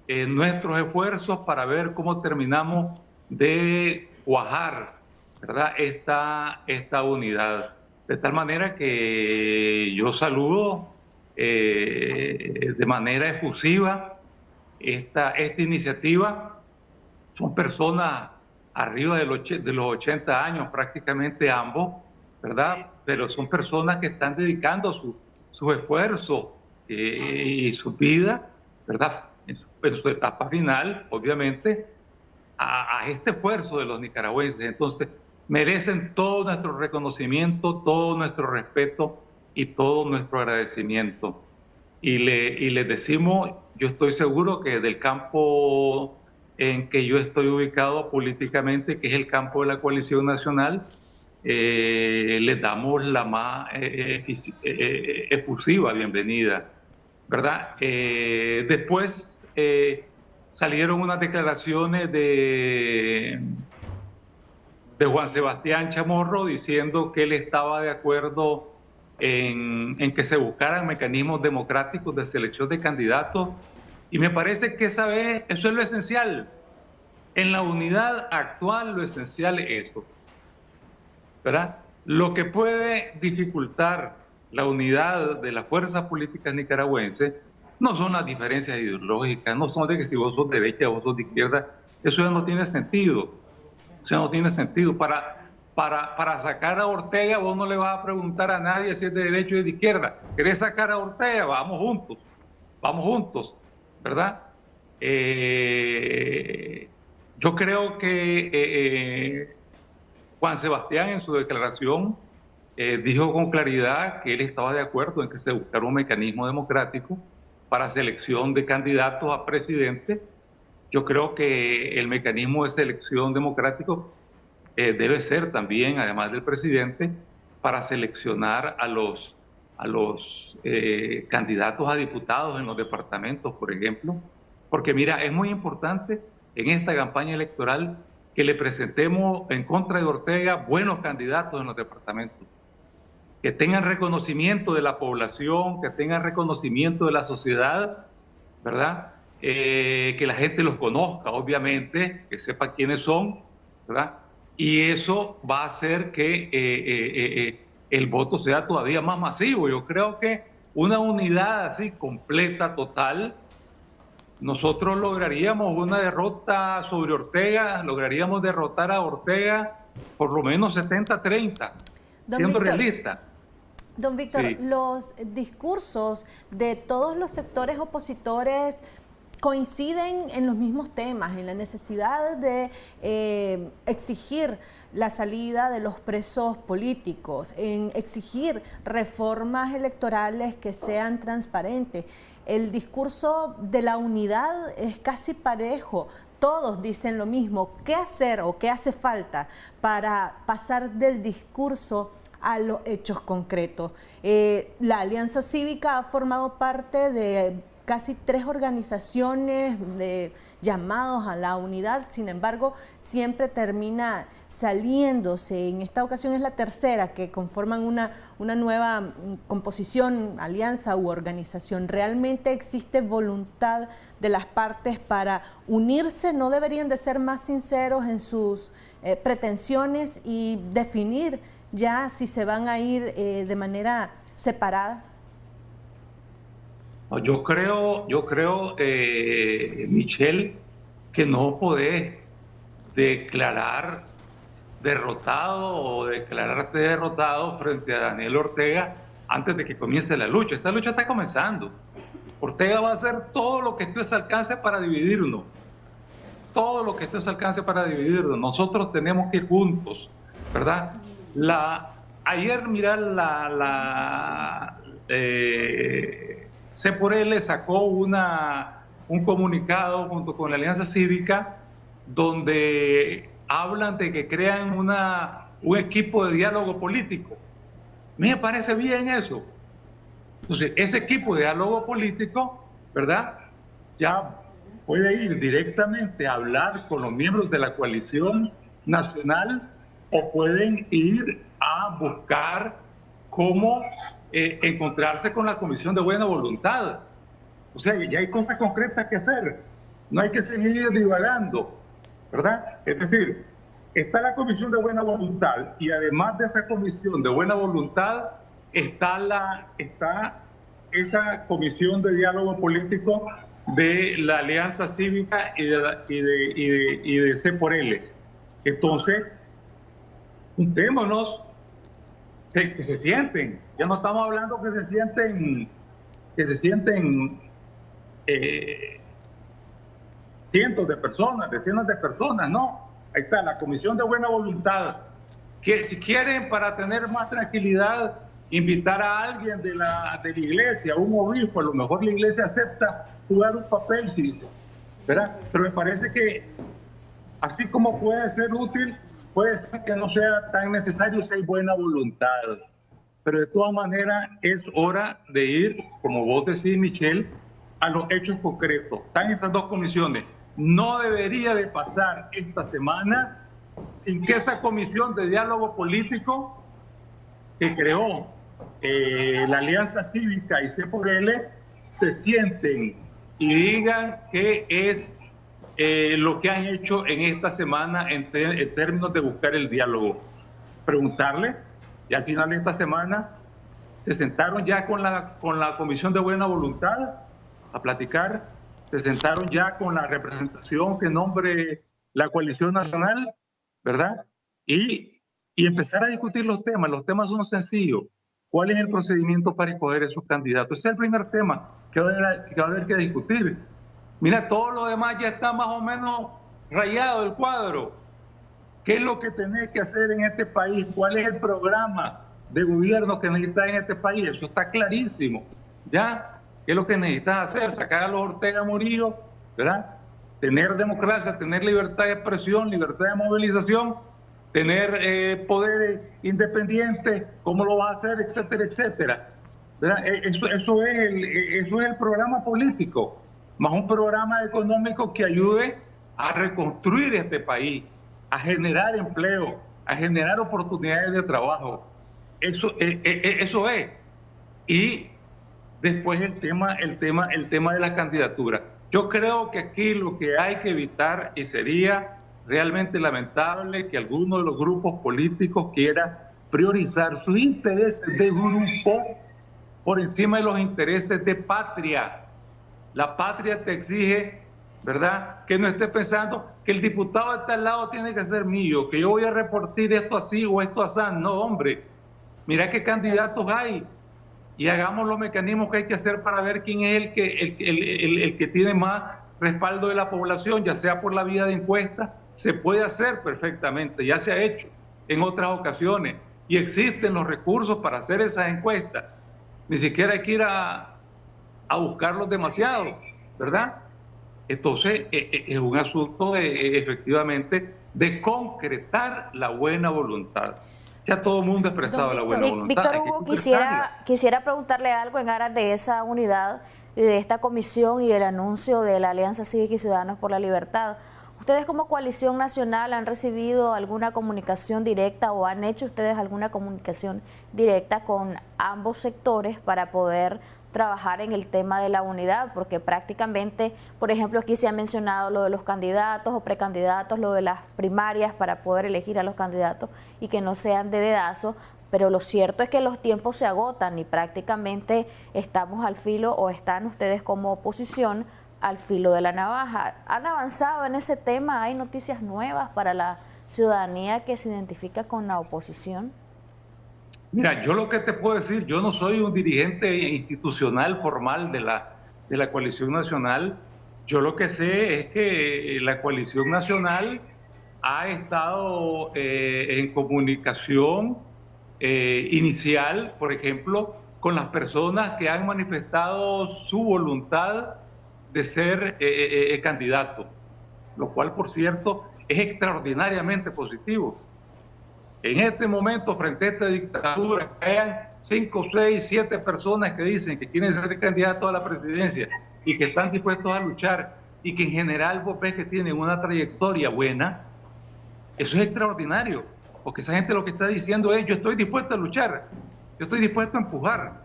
nuestros esfuerzos para ver cómo terminamos de cuajar, ¿verdad?, esta unidad. De tal manera que yo saludo de manera efusiva esta iniciativa. Son personas arriba de los 80 años, prácticamente ambos, ¿verdad?, pero son personas que están dedicando su esfuerzo y su vida, ¿verdad?, en su etapa final, obviamente, a este esfuerzo de los nicaragüenses. Entonces, merecen todo nuestro reconocimiento, todo nuestro respeto y todo nuestro agradecimiento. Y les decimos, yo estoy seguro que del campo en que yo estoy ubicado políticamente, que es el campo de la Coalición Nacional, les damos la más efusiva bienvenida, ¿verdad? Después salieron unas declaraciones de Juan Sebastián Chamorro diciendo que él estaba de acuerdo en que se buscaran mecanismos democráticos de selección de candidatos, y me parece que eso es lo esencial. En la unidad actual lo esencial es eso, ¿verdad? Lo que puede dificultar la unidad de las fuerzas políticas nicaragüenses no son las diferencias ideológicas, no son de que si vos sos de derecha o vos sos de izquierda, eso ya no tiene sentido. Eso ya no tiene sentido. Para sacar a Ortega, vos no le vas a preguntar a nadie si es de derecha o de izquierda. ¿Querés sacar a Ortega? Vamos juntos, ¿verdad? Yo creo que Juan Sebastián en su declaración dijo con claridad que él estaba de acuerdo en que se buscara un mecanismo democrático para selección de candidatos a presidente. Yo creo que el mecanismo de selección democrático debe ser también, además del presidente, para seleccionar a los candidatos a diputados en los departamentos, por ejemplo, porque mira, es muy importante en esta campaña electoral que le presentemos en contra de Ortega buenos candidatos en los departamentos, que tengan reconocimiento de la población, que tengan reconocimiento de la sociedad, ¿verdad? Que la gente los conozca, obviamente, que sepa quiénes son, ¿verdad? Y eso va a hacer que el voto sea todavía más masivo. Yo creo que una unidad así completa, total, nosotros lograríamos una derrota sobre Ortega, lograríamos derrotar a Ortega por lo menos 70-30, siendo realista. Don Víctor, Sí. los discursos de todos los sectores opositores coinciden en los mismos temas, en la necesidad de exigir la salida de los presos políticos, en exigir reformas electorales que sean transparentes. El discurso de la unidad es casi parejo. Todos dicen lo mismo. ¿Qué hacer o qué hace falta para pasar del discurso a los hechos concretos? La Alianza Cívica ha formado parte de casi 3 organizaciones de llamados a la unidad, sin embargo, siempre termina saliéndose. En esta ocasión es la tercera que conforman una nueva composición, alianza u organización. ¿Realmente existe voluntad de las partes para unirse? ¿No deberían de ser más sinceros en sus pretensiones y definir ya si se van a ir de manera separada? Yo creo, Michelle, que no podés declarar derrotado o declararte derrotado frente a Daniel Ortega antes de que comience la lucha. Esta lucha está comenzando. Ortega va a hacer todo lo que esté a su alcance para dividirnos. Todo lo que esté a su alcance para dividirnos. Nosotros tenemos que ir juntos, ¿verdad? Ayer, mira, C por L sacó un comunicado junto con la Alianza Cívica donde hablan de que crean un equipo de diálogo político. A mí me parece bien eso. Entonces, ese equipo de diálogo político, ¿verdad?, ya puede ir directamente a hablar con los miembros de la coalición nacional o pueden ir a buscar cómo encontrarse con la Comisión de Buena Voluntad. O sea, ya hay cosas concretas que hacer. No hay que seguir divagando, ¿verdad? Es decir, está la Comisión de Buena Voluntad y además de esa Comisión de Buena Voluntad está esa Comisión de Diálogo Político de la Alianza Cívica y de C por L. Entonces, juntémonos, que se sienten. Ya no estamos hablando que se sienten cientos de personas, decenas de personas, no. Ahí está la Comisión de Buena Voluntad, que si quieren, para tener más tranquilidad, invitar a alguien de la iglesia, un obispo, a lo mejor la iglesia acepta jugar un papel, sí, ¿verdad? Pero me parece que así como puede ser útil, puede ser que no sea tan necesario si hay buena voluntad. Pero de todas maneras es hora de ir, como vos decís, Michelle, a los hechos concretos. Están esas dos comisiones. No debería de pasar esta semana sin que esa comisión de diálogo político que creó la Alianza Cívica y C por L se sienten y digan qué es lo que han hecho en esta semana en términos de buscar el diálogo. Preguntarle, y al final de esta semana se sentaron ya con la Comisión de Buena Voluntad a platicar, se sentaron ya con la representación que nombre la coalición nacional, ¿verdad? Y empezar a discutir los temas. Los temas son sencillos. ¿Cuál es el procedimiento para escoger esos candidatos? Ese es el primer tema que va a haber que discutir. Mira, todo lo demás ya está más o menos rayado el cuadro. ¿Qué es lo que tenés que hacer en este país? ¿Cuál es el programa de gobierno que necesitas en este país? Eso está clarísimo. ¿Ya? ¿Qué es lo que necesitas hacer? Sacar a los Ortega Murillo, ¿verdad? Tener democracia, tener libertad de expresión, libertad de movilización, tener poder independiente, ¿cómo lo vas a hacer? Etcétera, etcétera. ¿verdad? Eso es el programa político, más un programa económico que ayude a reconstruir este país, a generar empleo, a generar oportunidades de trabajo. Eso es. Y después el tema de la candidatura. Yo creo que aquí lo que hay que evitar, y sería realmente lamentable que alguno de los grupos políticos quiera priorizar sus intereses de grupo por encima de los intereses de patria. La patria te exige, ¿verdad?, que no estés pensando que el diputado de tal lado tiene que ser mío, que yo voy a repartir esto así o esto así. No, hombre, mira qué candidatos hay y hagamos los mecanismos que hay que hacer para ver quién es el que tiene más respaldo de la población, ya sea por la vía de encuesta. Se puede hacer perfectamente, ya se ha hecho en otras ocasiones y existen los recursos para hacer esas encuestas. Ni siquiera hay que ir a buscarlos demasiado, ¿verdad? Entonces, es un asunto efectivamente de concretar la buena voluntad. Ya todo el mundo ha expresado la buena voluntad. Víctor Hugo, quisiera preguntarle algo en aras de esa unidad, de esta comisión y el anuncio de la Alianza Cívica y Ciudadanos por la Libertad. ¿Ustedes como coalición nacional han recibido alguna comunicación directa o han hecho ustedes alguna comunicación directa con ambos sectores para poder trabajar en el tema de la unidad? Porque prácticamente, por ejemplo, aquí se ha mencionado lo de los candidatos o precandidatos, lo de las primarias para poder elegir a los candidatos y que no sean de dedazo, pero lo cierto es que los tiempos se agotan y prácticamente estamos al filo, o están ustedes como oposición al filo de la navaja. ¿Han avanzado en ese tema? ¿Hay noticias nuevas para la ciudadanía que se identifica con la oposición? Mira, yo lo que te puedo decir, yo no soy un dirigente institucional formal de la coalición nacional. Yo lo que sé es que la coalición nacional ha estado en comunicación inicial, por ejemplo, con las personas que han manifestado su voluntad de ser candidato, lo cual, por cierto, es extraordinariamente positivo. En este momento, frente a esta dictadura, hayan 5, 6, 7 personas que dicen que quieren ser candidatos a la presidencia y que están dispuestos a luchar y que en general vos ves que tienen una trayectoria buena, eso es extraordinario, porque esa gente lo que está diciendo es: yo estoy dispuesto a luchar, yo estoy dispuesto a empujar.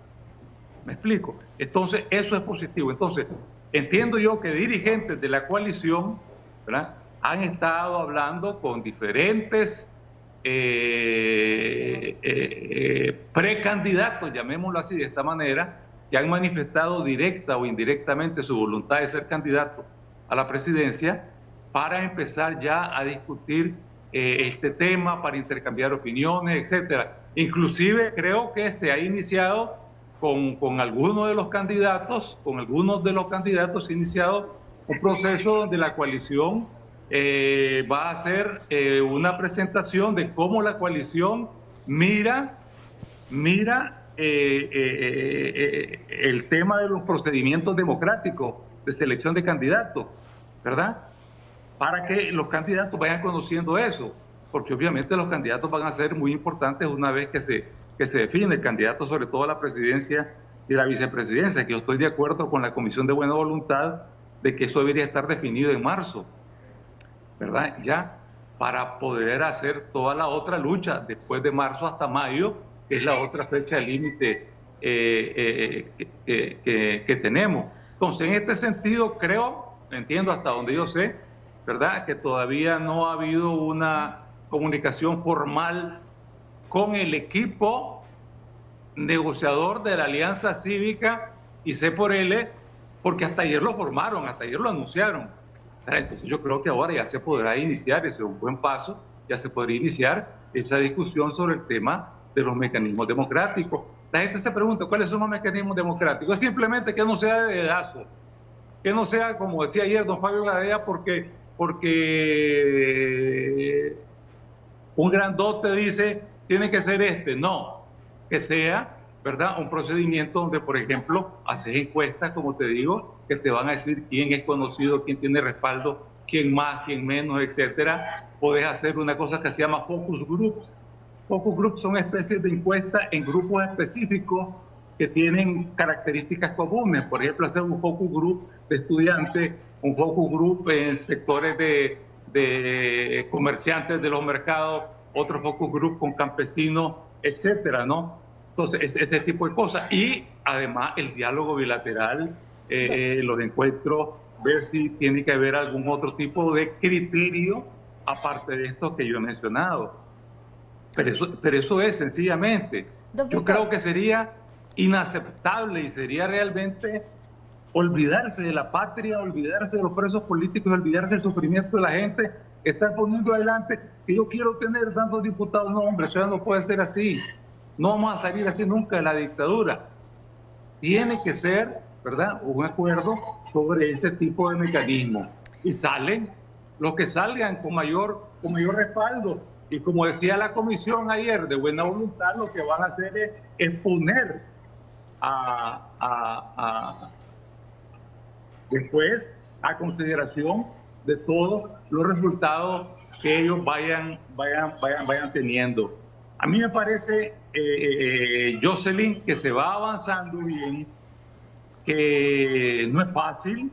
¿Me explico? Entonces, eso es positivo. Entonces, entiendo yo que dirigentes de la coalición, ¿verdad?, han estado hablando con diferentes precandidatos, llamémoslo así, de esta manera, que han manifestado directa o indirectamente su voluntad de ser candidato a la presidencia, para empezar ya a discutir este tema, para intercambiar opiniones, etcétera. Inclusive creo que se ha iniciado con algunos de los candidatos, se ha iniciado un proceso donde la coalición va a hacer una presentación de cómo la coalición mira el tema de los procedimientos democráticos de selección de candidatos, ¿verdad? Para que los candidatos vayan conociendo eso, porque obviamente los candidatos van a ser muy importantes una vez que se define el candidato, sobre todo a la presidencia y la vicepresidencia, que yo estoy de acuerdo con la Comisión de Buena Voluntad de que eso debería estar definido en marzo, ¿verdad? Ya, para poder hacer toda la otra lucha después de marzo hasta mayo, que es la otra fecha límite que tenemos. Entonces, en este sentido, entiendo hasta donde yo sé, ¿verdad?, que todavía no ha habido una comunicación formal con el equipo negociador de la Alianza Cívica y C por L, porque hasta ayer lo formaron, hasta ayer lo anunciaron. Entonces yo creo que ahora ya se podrá iniciar, ese es un buen paso, ya se podría iniciar esa discusión sobre el tema de los mecanismos democráticos. La gente se pregunta, ¿cuáles son los mecanismos democráticos? Es simplemente que no sea de dedazo, que no sea, como decía ayer don Fabio Gadea, porque un grandote dice, tiene que ser no, que sea, ¿verdad?, un procedimiento donde, por ejemplo, haces encuestas, como te digo, que te van a decir quién es conocido, quién tiene respaldo, quién más, quién menos, etcétera. Podés hacer una cosa que se llama focus groups. Focus groups son especies de encuestas en grupos específicos que tienen características comunes. Por ejemplo, hacer un focus group de estudiantes, un focus group en sectores de comerciantes de los mercados, otro focus group con campesinos, etcétera, ¿no? Entonces, ese tipo de cosas. Y además el diálogo bilateral, los encuentros, ver si tiene que haber algún otro tipo de criterio aparte de esto que yo he mencionado. Pero eso es sencillamente. Yo creo que sería inaceptable y sería realmente olvidarse de la patria, olvidarse de los presos políticos, olvidarse del sufrimiento de la gente, estar poniendo adelante que yo quiero tener tantos diputados. No, hombre, eso ya no puede ser así. No vamos a salir así nunca de la dictadura. Tiene que ser, ¿verdad?, un acuerdo sobre ese tipo de mecanismos. Y salen los que salgan con mayor respaldo. Y como decía la comisión ayer, de buena voluntad, lo que van a hacer es poner después a consideración de todos los resultados que ellos vayan teniendo. A mí me parece, Jocelyn, que se va avanzando bien, que no es fácil,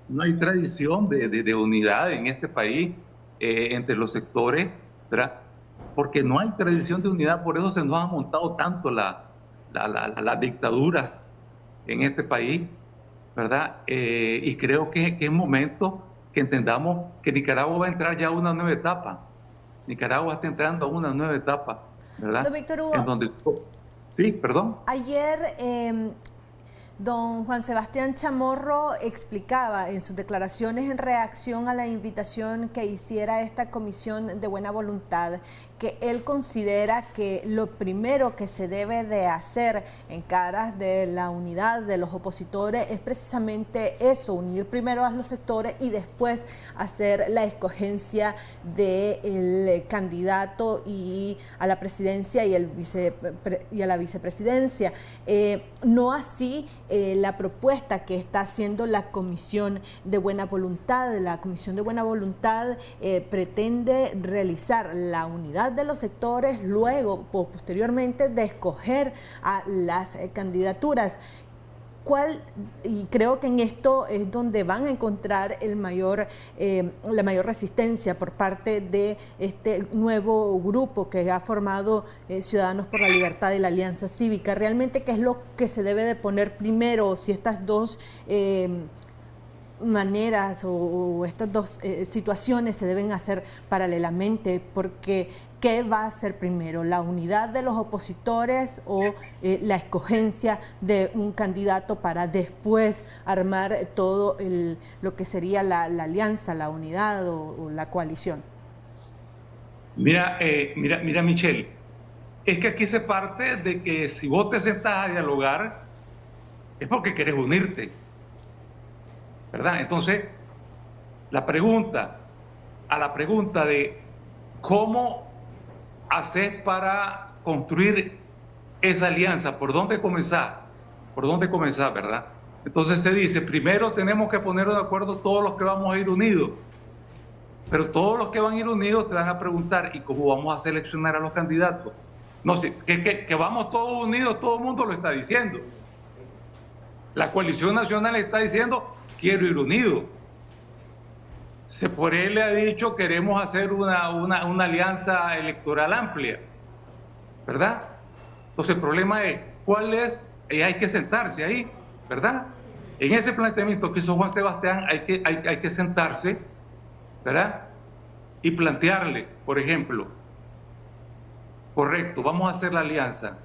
no hay tradición de unidad en este país entre los sectores, ¿verdad? Porque no hay tradición de unidad, por eso se nos han montado tanto las dictaduras en este país, ¿verdad? Y creo que es momento que entendamos que Nicaragua va a entrar ya a una nueva etapa. Nicaragua está entrando a una nueva etapa, ¿verdad? Don Víctor Hugo, en donde... Sí, perdón. Ayer don Juan Sebastián Chamorro explicaba en sus declaraciones en reacción a la invitación que hiciera esta comisión de buena voluntad que él considera que lo primero que se debe de hacer en caras de la unidad de los opositores es precisamente eso, unir primero a los sectores y después hacer la escogencia del candidato y a la presidencia y a la vicepresidencia. No así la propuesta que está haciendo la Comisión de Buena Voluntad. La Comisión de Buena Voluntad pretende realizar la unidad de los sectores, luego posteriormente de escoger a las candidaturas. Y creo que en esto es donde van a encontrar la mayor resistencia por parte de este nuevo grupo que ha formado Ciudadanos por la Libertad y la Alianza Cívica. Realmente, ¿qué es lo que se debe de poner primero? Si estas dos maneras o estas dos situaciones se deben hacer paralelamente, porque ¿qué va a ser primero? ¿La unidad de los opositores o la escogencia de un candidato para después armar todo lo que sería la alianza, la unidad o la coalición? Mira, Michelle, es que aquí se parte de que si vos te sentás a dialogar es porque querés unirte, ¿verdad? Entonces, a la pregunta de cómo hacer para construir esa alianza, ¿por dónde comenzar? ¿Verdad? Entonces se dice, primero tenemos que ponernos de acuerdo todos los que vamos a ir unidos, pero todos los que van a ir unidos te van a preguntar, ¿y cómo vamos a seleccionar a los candidatos? No sé, que vamos todos unidos, todo el mundo lo está diciendo. La coalición nacional está diciendo, quiero ir unido. Por él le ha dicho, queremos hacer una alianza electoral amplia, ¿verdad? Entonces el problema es, ¿cuál es? Y hay que sentarse ahí, ¿verdad? En ese planteamiento que hizo Juan Sebastián hay que sentarse, ¿verdad? Y plantearle, por ejemplo, correcto, vamos a hacer la alianza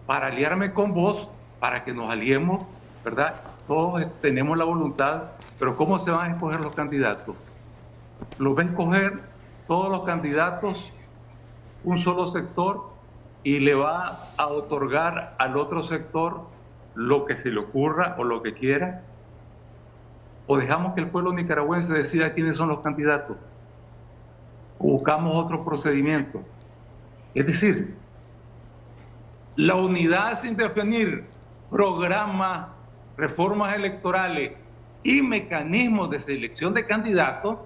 para aliarme con vos, para que nos aliemos, ¿verdad? Todos tenemos la voluntad, pero ¿cómo se van a escoger los candidatos? Los va a escoger todos los candidatos un solo sector y le va a otorgar al otro sector lo que se le ocurra o lo que quiera. ¿O dejamos que el pueblo nicaragüense decida quiénes son los candidatos? ¿O buscamos otro procedimiento? Es decir, la unidad sin definir programas, reformas electorales y mecanismos de selección de candidatos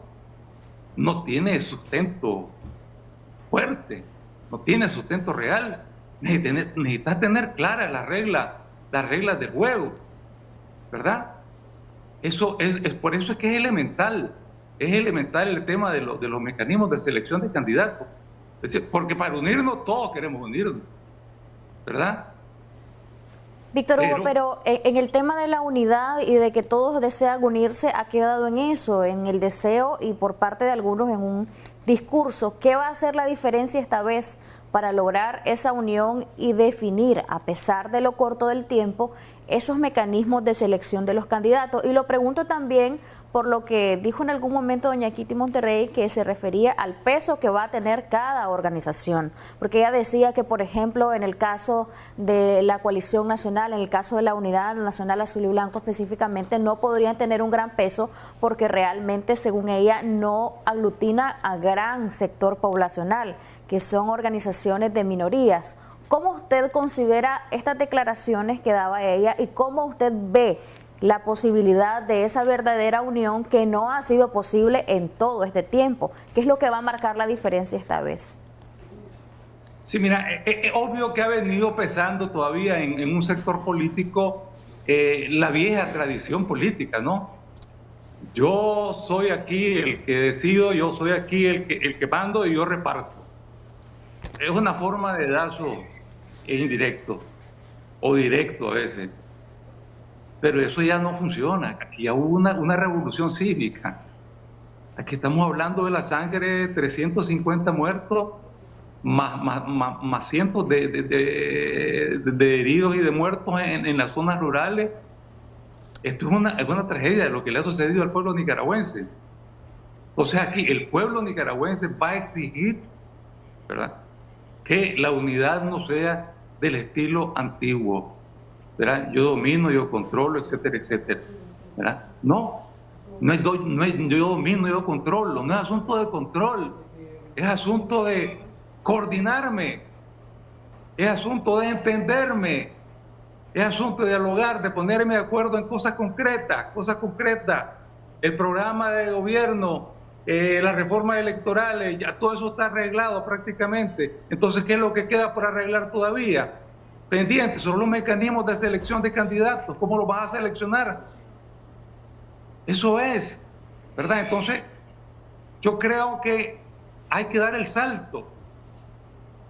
no tiene sustento fuerte, no tiene sustento real. necesitas tener claras las reglas del juego, ¿verdad? Eso es por eso es que es elemental el tema de los mecanismos de selección de candidatos. Es decir, porque para unirnos todos queremos unirnos, ¿verdad? Víctor Hugo, pero en el tema de la unidad y de que todos desean unirse, ha quedado en eso, en el deseo y por parte de algunos en un discurso. ¿Qué va a hacer la diferencia esta vez para lograr esa unión y definir, a pesar de lo corto del tiempo, esos mecanismos de selección de los candidatos? Y lo pregunto también por lo que dijo en algún momento doña Kitty Monterrey, que se refería al peso que va a tener cada organización, porque ella decía que, por ejemplo, en el caso de la coalición nacional, en el caso de la Unidad Nacional Azul y Blanco específicamente, no podrían tener un gran peso porque realmente, según ella, no aglutina a gran sector poblacional, que son organizaciones de minorías. ¿Cómo usted considera estas declaraciones que daba ella y cómo usted ve la posibilidad de esa verdadera unión que no ha sido posible en todo este tiempo? ¿Qué es lo que va a marcar la diferencia esta vez? Sí, mira, es obvio que ha venido pesando todavía en un sector político la vieja tradición política, ¿no? Yo soy aquí el que decido, yo soy aquí el que mando y yo reparto. Es una forma de dazo indirecto o directo a veces. Pero eso ya no funciona. Aquí ya hubo una revolución cívica. Aquí estamos hablando de la sangre de 350 muertos, más cientos de heridos y de muertos en las zonas rurales. Esto es una tragedia de lo que le ha sucedido al pueblo nicaragüense. Entonces aquí el pueblo nicaragüense va a exigir, ¿verdad?, que la unidad no sea del estilo antiguo, ¿verdad? Yo domino, yo controlo, etcétera, etcétera, ¿verdad? No es yo domino, yo controlo, no es asunto de control, es asunto de coordinarme, es asunto de entenderme, es asunto de dialogar, de ponerme de acuerdo en cosas concretas, el programa de gobierno, las reformas electorales, ya todo eso está arreglado prácticamente. Entonces, ¿qué es lo que queda por arreglar todavía? Pendientes son los mecanismos de selección de candidatos. ¿Cómo los vas a seleccionar? Eso es, ¿verdad? Entonces, yo creo que hay que dar el salto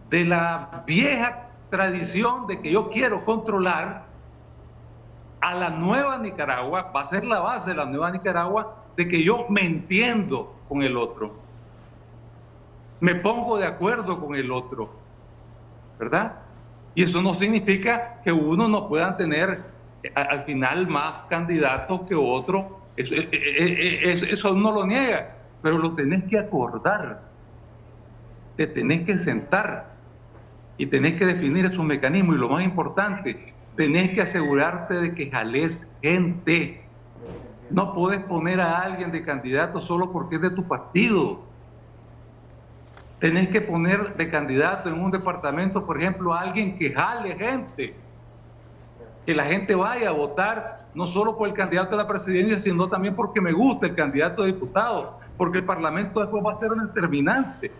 de la vieja tradición de que yo quiero controlar a la nueva Nicaragua. Va a ser la base de la nueva Nicaragua, de que yo me entiendo con el otro, me pongo de acuerdo con el otro, ¿verdad? Y eso no significa que uno no pueda tener al final más candidatos que otro, eso uno lo niega, pero lo tenés que acordar, te tenés que sentar y tenés que definir esos mecanismos, y lo más importante, tenés que asegurarte de que jalés gente. No puedes poner a alguien de candidato solo porque es de tu partido. Tenés que poner de candidato en un departamento, por ejemplo, a alguien que jale gente. Que la gente vaya a votar no solo por el candidato a la presidencia, sino también porque me gusta el candidato a diputado, porque el Parlamento después va a ser determinante.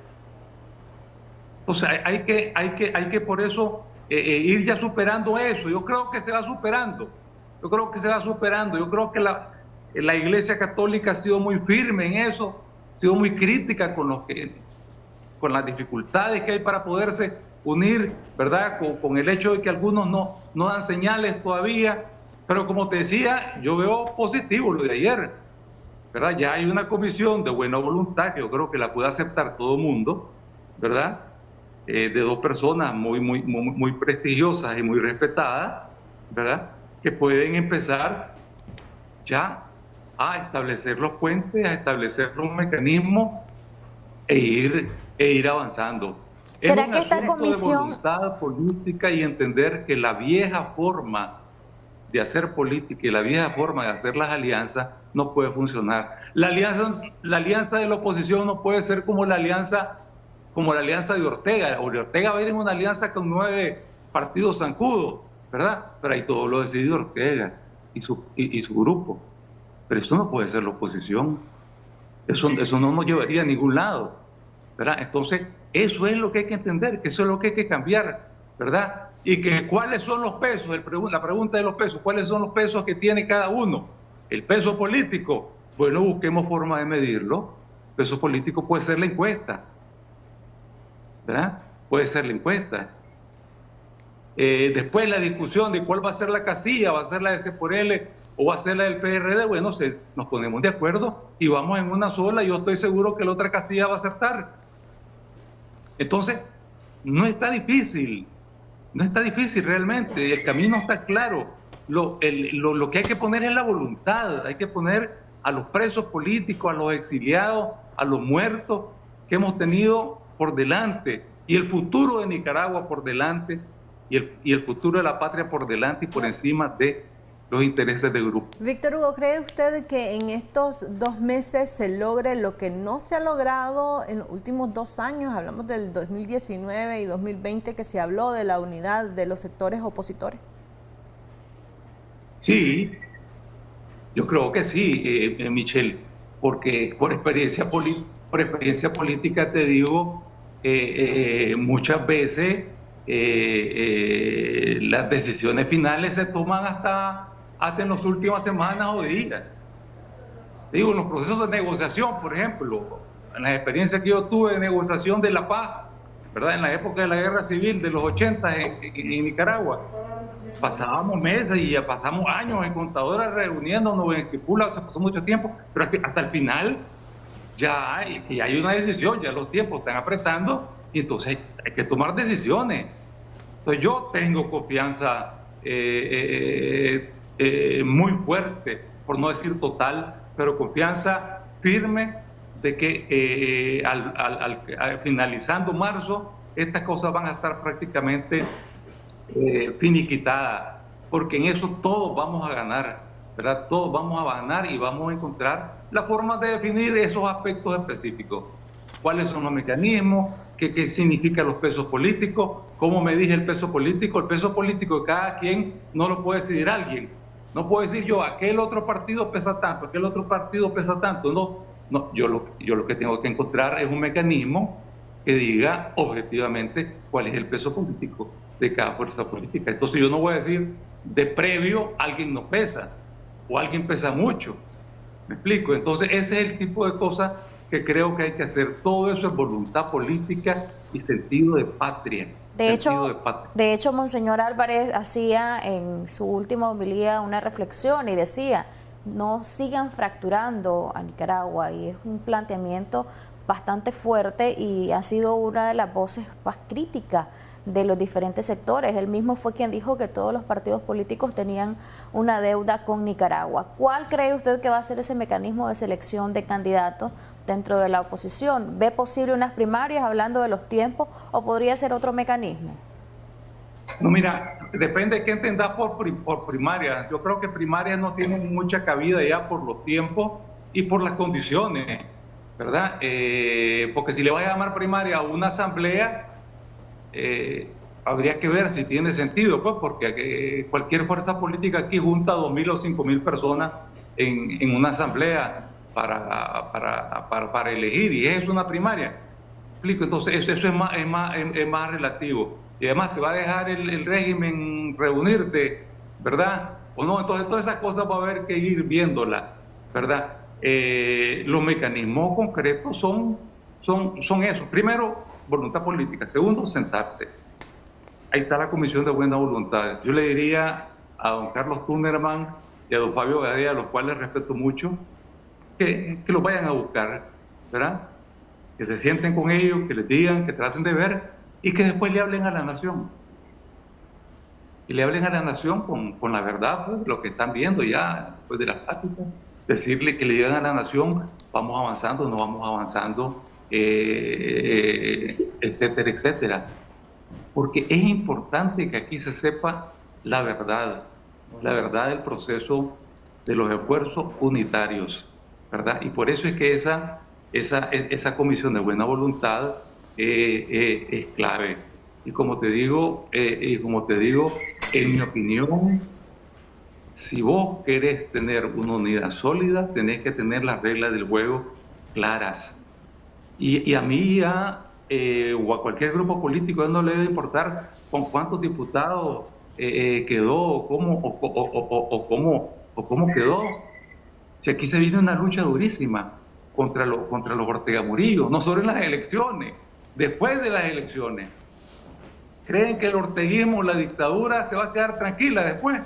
Entonces hay que por eso ir ya superando eso. Yo creo que se va superando. Yo creo que la Iglesia Católica ha sido muy firme en eso, ha sido muy crítica con las dificultades que hay para poderse unir, ¿verdad? Con el hecho de que algunos no dan señales todavía, pero como te decía, yo veo positivo lo de ayer, ¿verdad? Ya hay una comisión de buena voluntad que yo creo que la puede aceptar todo el mundo, ¿verdad? De dos personas muy prestigiosas y muy respetadas, ¿verdad? Que pueden empezar ya a establecer los puentes, a establecer los mecanismos e ir avanzando. ¿Será que esta comisión de voluntad política y entender que la vieja forma de hacer política y la vieja forma de hacer las alianzas no puede funcionar? La alianza de la oposición no puede ser como la alianza de Ortega. Ortega va a ir en una alianza con 9 partidos zancudos, ¿verdad? Pero ahí todo lo decide Ortega y su grupo. Pero eso no puede ser la oposición. Eso no nos llevaría a ningún lado, ¿verdad? Entonces, eso es lo que hay que entender, que eso es lo que hay que cambiar. ¿verdad? Y que cuáles son los pesos, la pregunta de los pesos, ¿cuáles son los pesos que tiene cada uno? El peso político, bueno, busquemos forma de medirlo. El peso político puede ser la encuesta, ¿verdad? Puede ser la encuesta. Después la discusión de cuál va a ser la casilla, va a ser la de C por L o va a ser la del PRD, bueno, nos ponemos de acuerdo y vamos en una sola. Yo estoy seguro que la otra casilla va a acertar. Entonces, no está difícil realmente, el camino está claro. Lo que hay que poner es la voluntad, hay que poner a los presos políticos, a los exiliados, a los muertos que hemos tenido por delante, y el futuro de Nicaragua por delante, y el futuro de la patria por delante y por encima de los intereses de grupo. Víctor Hugo, ¿cree usted que en estos 2 meses se logre lo que no se ha logrado en los últimos 2 años? Hablamos del 2019 y 2020, que se habló de la unidad de los sectores opositores. Sí, yo creo que sí, Michelle, porque por experiencia política te digo, muchas veces las decisiones finales se toman hasta en las últimas semanas o días. Digo, en los procesos de negociación, por ejemplo, en las experiencias que yo tuve de negociación de la paz, ¿verdad? En la época de la guerra civil de los 80 en Nicaragua, pasábamos meses y ya pasamos años en Contadoras reuniéndonos en Esquipula, se pasó mucho tiempo, pero hasta el final ya hay una decisión, ya los tiempos están apretando y entonces hay que tomar decisiones. Entonces yo tengo confianza muy fuerte, por no decir total, pero confianza firme de que finalizando marzo estas cosas van a estar prácticamente finiquitadas, porque en eso todos vamos a ganar, ¿verdad? Todos vamos a ganar y vamos a encontrar la forma de definir esos aspectos específicos. ¿Cuáles son los mecanismos? ¿Qué significan los pesos políticos? ¿Cómo me dije el peso político? El peso político de cada quien no lo puede decidir alguien. No puedo decir yo, aquel otro partido pesa tanto, aquel otro partido pesa tanto. No, yo lo que tengo que encontrar es un mecanismo que diga objetivamente cuál es el peso político de cada fuerza política. Entonces yo no voy a decir de previo alguien no pesa o alguien pesa mucho. ¿Me explico? Entonces ese es el tipo de cosas que creo que hay que hacer. Todo eso es voluntad política y sentido de patria. De hecho, Monseñor Álvarez hacía en su última homilía una reflexión y decía, no sigan fracturando a Nicaragua, y es un planteamiento bastante fuerte y ha sido una de las voces más críticas de los diferentes sectores. Él mismo fue quien dijo que todos los partidos políticos tenían una deuda con Nicaragua. ¿Cuál cree usted que va a ser ese mecanismo de selección de candidatos dentro de la oposición? ¿Ve posible unas primarias, hablando de los tiempos, o podría ser otro mecanismo? No, mira, depende de qué entendas por primarias. Yo creo que primarias no tienen mucha cabida ya por los tiempos y por las condiciones, ¿verdad? Porque si le vas a llamar primaria a una asamblea, habría que ver si tiene sentido, pues, porque cualquier fuerza política aquí junta 2.000 o 5.000 personas en una asamblea para elegir, y es una primaria. ¿Explico? Entonces eso es más relativo, y además te va a dejar el régimen reunirte, ¿verdad? O no. Entonces todas esas cosas va a haber que ir viéndolas, ¿verdad? Los mecanismos concretos son eso. Primero, voluntad política. Segundo, sentarse. Ahí está la Comisión de Buena Voluntad. Yo le diría a don Carlos Tunerman y a don Fabio Gadea, a los cuales respeto mucho, que los vayan a buscar, ¿verdad? Que se sienten con ellos, que les digan, que traten de ver, y que después le hablen a la nación. Y le hablen a la nación con la verdad, pues, lo que están viendo ya después de la plática. Decirle, que le digan a la nación, vamos avanzando, no vamos avanzando, etcétera, etcétera. Porque es importante que aquí se sepa la verdad del proceso de los esfuerzos unitarios, ¿verdad? Y por eso es que esa comisión de buena voluntad es clave. Y como te digo, en mi opinión, si vos querés tener una unidad sólida, tenés que tener las reglas del juego claras. Y a mí ya o a cualquier grupo político, no le debe importar con cuántos diputados quedó o cómo quedó. Si aquí se viene una lucha durísima contra los Ortega Murillo, no solo en las elecciones, después de las elecciones. ¿Creen que el orteguismo, la dictadura, se va a quedar tranquila después?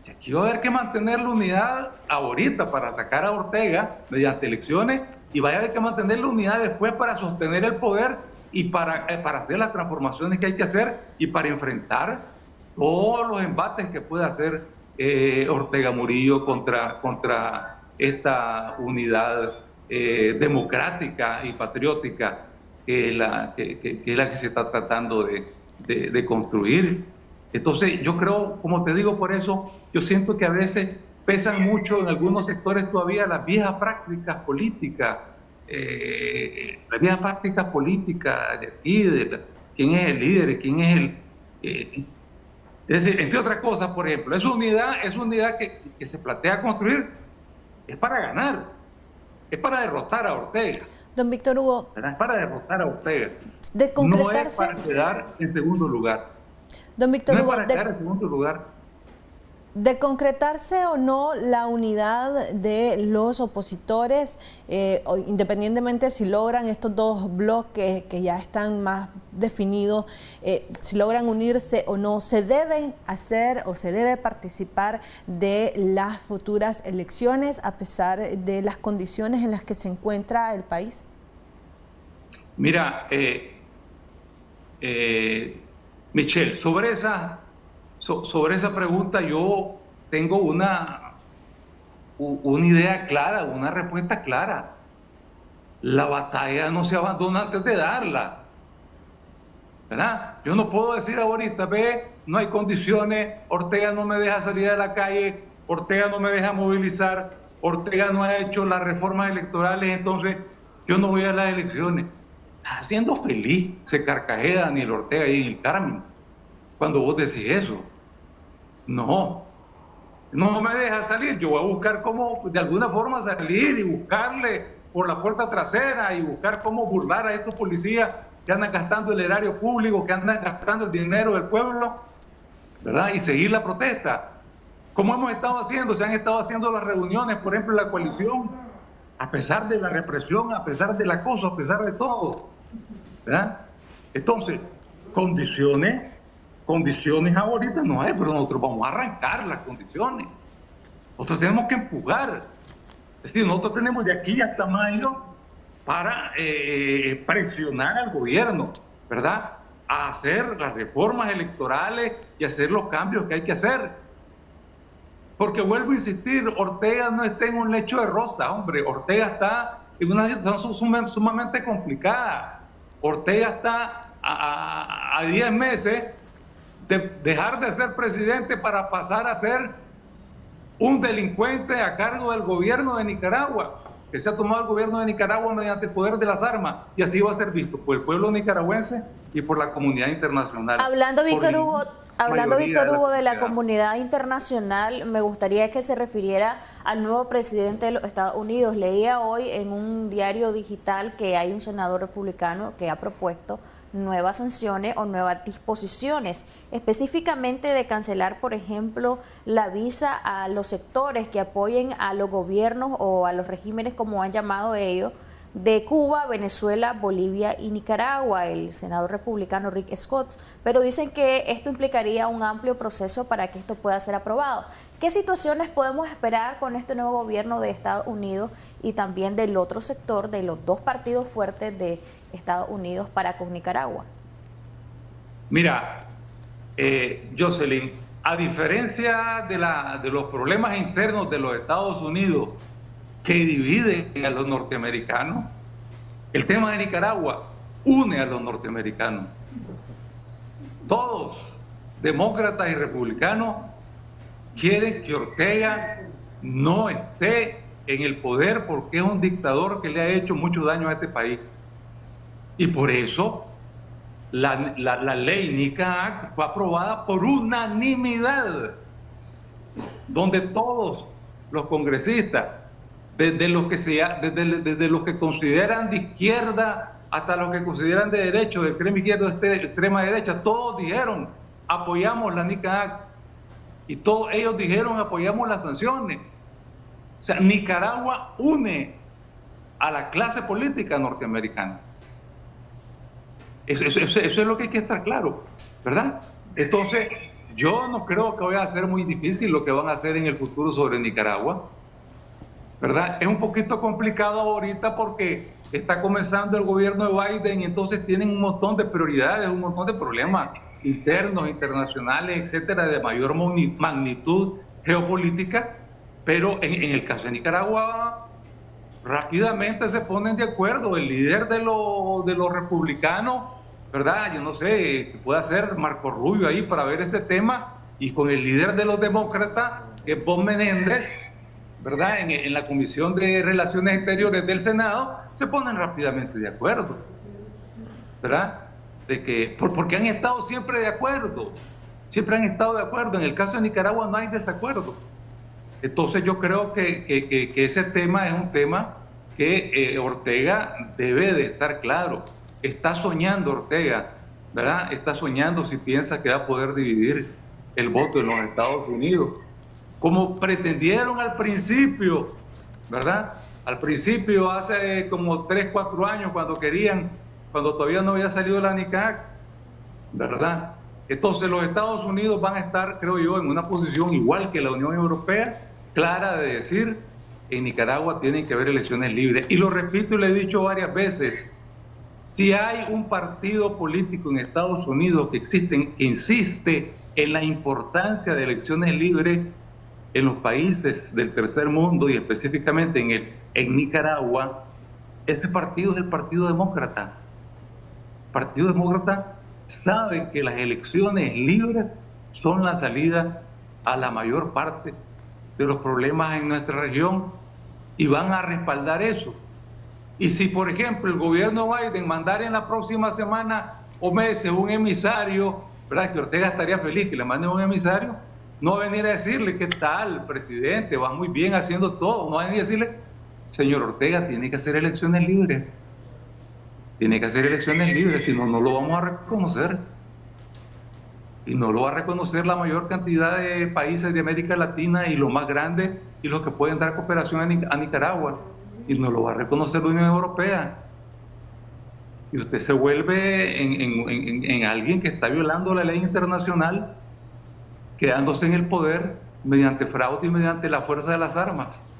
Si aquí va a haber que mantener la unidad ahorita para sacar a Ortega mediante elecciones, y va a haber que mantener la unidad después para sostener el poder y para hacer las transformaciones que hay que hacer y para enfrentar todos los embates que puede hacer Ortega Murillo contra esta unidad democrática y patriótica que es la que se está tratando de construir. Entonces yo creo, como te digo, por eso yo siento que a veces pesan mucho en algunos sectores todavía las viejas prácticas políticas, de aquí, de quién es el líder, quién es el... es decir, entre otras cosas, por ejemplo, esa unidad que se plantea construir es para ganar, es para derrotar a Ortega. Don Víctor Hugo, es para derrotar a Ortega, de concretarse, no es para quedar en segundo lugar. Don Víctor Hugo, no es para quedar en segundo lugar. De concretarse o no la unidad de los opositores, independientemente si logran estos dos bloques que ya están más definidos, si logran unirse o no, ¿se deben hacer o se debe participar de las futuras elecciones a pesar de las condiciones en las que se encuentra el país? Mira, Michelle, sobre esa pregunta yo tengo una idea clara, una respuesta clara. La batalla no se abandona antes de darla, ¿verdad? Yo no puedo decir ahorita, no hay condiciones, Ortega no me deja salir a la calle, Ortega no me deja movilizar, Ortega no ha hecho las reformas electorales, entonces yo no voy a las elecciones. Está siendo feliz, se carcajea Daniel Ortega ahí en el Carmen cuando vos decís eso. No me deja salir, yo voy a buscar cómo de alguna forma salir y buscarle por la puerta trasera y buscar cómo burlar a estos policías que andan gastando el erario público, que andan gastando el dinero del pueblo, ¿verdad? Y seguir la protesta. Como hemos estado haciendo, se han estado haciendo las reuniones, por ejemplo, la coalición, a pesar de la represión, a pesar del acoso, a pesar de todo, ¿verdad? Entonces, condiciones ahorita no hay, pero nosotros vamos a arrancar las condiciones. Nosotros tenemos que empujar. Es decir, nosotros tenemos de aquí hasta mayo para presionar al gobierno, ¿verdad? A hacer las reformas electorales y hacer los cambios que hay que hacer. Porque vuelvo a insistir, Ortega no está en un lecho de rosa, hombre. Ortega está en una situación sumamente complicada. Ortega está a 10 meses de dejar de ser presidente para pasar a ser un delincuente a cargo del gobierno de Nicaragua, que se ha tomado el gobierno de Nicaragua mediante el poder de las armas, y así va a ser visto por el pueblo nicaragüense y por la comunidad internacional. Hablando, Víctor Hugo, de la comunidad internacional, me gustaría que se refiriera al nuevo presidente de los Estados Unidos. Leía hoy en un diario digital que hay un senador republicano que ha propuesto nuevas sanciones o nuevas disposiciones, específicamente de cancelar, por ejemplo, la visa a los sectores que apoyen a los gobiernos o a los regímenes, como han llamado ellos, de Cuba, Venezuela, Bolivia y Nicaragua, el senador republicano Rick Scott, pero dicen que esto implicaría un amplio proceso para que esto pueda ser aprobado. ¿Qué situaciones podemos esperar con este nuevo gobierno de Estados Unidos y también del otro sector, de los dos partidos fuertes de Estados Unidos para con Nicaragua? Mira, Jocelyn, a diferencia de los problemas internos de los Estados Unidos que dividen a los norteamericanos, el tema de Nicaragua une a los norteamericanos. Todos, demócratas y republicanos, quieren que Ortega no esté en el poder porque es un dictador que le ha hecho mucho daño a este país. Y por eso la ley NICA Act fue aprobada por unanimidad, donde todos los congresistas, desde los que consideran de izquierda hasta los que consideran de derecho, de extrema izquierda, de extrema derecha, todos dijeron, apoyamos la NICA Act. Y todos ellos dijeron, apoyamos las sanciones. O sea, Nicaragua une a la clase política norteamericana. Eso es lo que hay que estar claro, ¿verdad? Entonces, yo no creo que vaya a ser muy difícil lo que van a hacer en el futuro sobre Nicaragua, ¿verdad? Es un poquito complicado ahorita porque está comenzando el gobierno de Biden y entonces tienen un montón de prioridades, un montón de problemas internos, internacionales, etcétera, de mayor magnitud geopolítica, pero en el caso de Nicaragua rápidamente se ponen de acuerdo. El líder de los republicanos, ¿verdad? Yo no sé, que pueda ser Marco Rubio ahí para ver ese tema, y con el líder de los demócratas, que es Bob Menéndez, ¿verdad? En la Comisión de Relaciones Exteriores del Senado, se ponen rápidamente de acuerdo, ¿verdad? De que, porque han estado siempre de acuerdo, siempre han estado de acuerdo. En el caso de Nicaragua no hay desacuerdo. Entonces yo creo que ese tema es un tema que Ortega debe de estar claro. Está soñando Ortega, ¿verdad? Está soñando si piensa que va a poder dividir el voto en los Estados Unidos, como pretendieron al principio, ¿verdad? Al principio, hace como 3, 4 años, cuando todavía no había salido la NICA, ¿verdad? Entonces los Estados Unidos van a estar, creo yo, en una posición igual que la Unión Europea, clara de decir, en Nicaragua tienen que haber elecciones libres. Y lo repito y lo he dicho varias veces, si hay un partido político en Estados Unidos que insiste en la importancia de elecciones libres en los países del tercer mundo y específicamente en Nicaragua, ese partido es el Partido Demócrata. El Partido Demócrata sabe que las elecciones libres son la salida a la mayor parte de los problemas en nuestra región y van a respaldar eso. Y si, por ejemplo, el gobierno Biden mandara en la próxima semana o meses un emisario, ¿verdad? Que Ortega estaría feliz que le manden un emisario, no va a venir a decirle qué tal, presidente, va muy bien haciendo todo, no va a venir a decirle, señor Ortega, tiene que hacer elecciones libres. Tiene que hacer elecciones libres, si no, no lo vamos a reconocer. Y no lo va a reconocer la mayor cantidad de países de América Latina y los más grandes y los que pueden dar cooperación a Nicaragua. Y no lo va a reconocer la Unión Europea. Y usted se vuelve en alguien que está violando la ley internacional, quedándose en el poder mediante fraude y mediante la fuerza de las armas.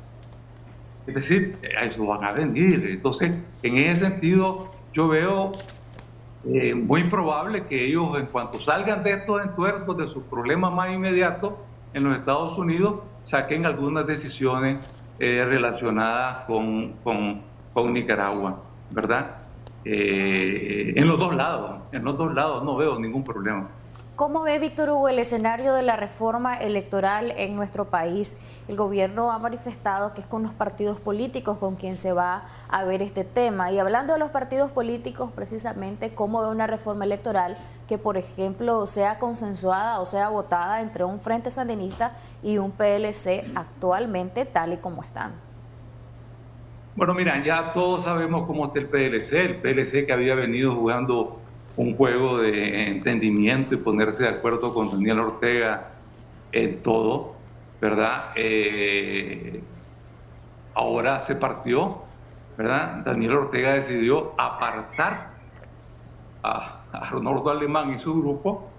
Es decir, a eso van a venir. Entonces, en ese sentido, yo veo muy probable que ellos, en cuanto salgan de estos entuertos, de sus problemas más inmediatos en los Estados Unidos, saquen algunas decisiones relacionadas con Nicaragua, ¿verdad? En los dos lados no veo ningún problema. ¿Cómo ve, Víctor Hugo, el escenario de la reforma electoral en nuestro país? El gobierno ha manifestado que es con los partidos políticos con quien se va a ver este tema. Y hablando de los partidos políticos, precisamente, ¿cómo ve una reforma electoral que, por ejemplo, sea consensuada o sea votada entre un Frente Sandinista y un PLC actualmente, tal y como están? Bueno, mira, ya todos sabemos cómo está el PLC que había venido jugando un juego de entendimiento y ponerse de acuerdo con Daniel Ortega en todo, ¿verdad? Ahora se partió, ¿verdad? Daniel Ortega decidió apartar a Arnoldo Alemán y su grupo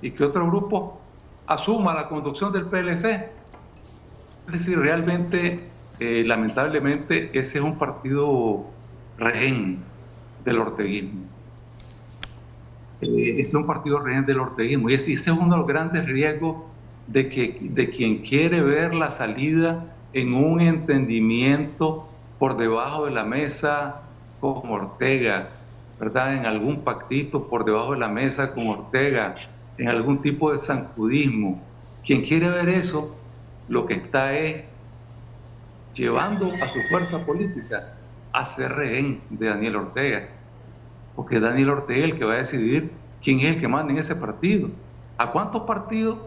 y que otro grupo asuma la conducción del PLC. Es decir, realmente, lamentablemente, ese es un partido rehén del orteguismo. Ese es un partido rehén del orteguismo y ese es uno de los grandes riesgos de quien quiere ver la salida en un entendimiento por debajo de la mesa con Ortega, ¿verdad? En algún pactito por debajo de la mesa con Ortega, en algún tipo de zancudismo. Quien quiere ver eso, lo que está es llevando a su fuerza política a ser rehén de Daniel Ortega. Porque es Daniel Ortega el que va a decidir quién es el que manda en ese partido. ¿A cuántos partidos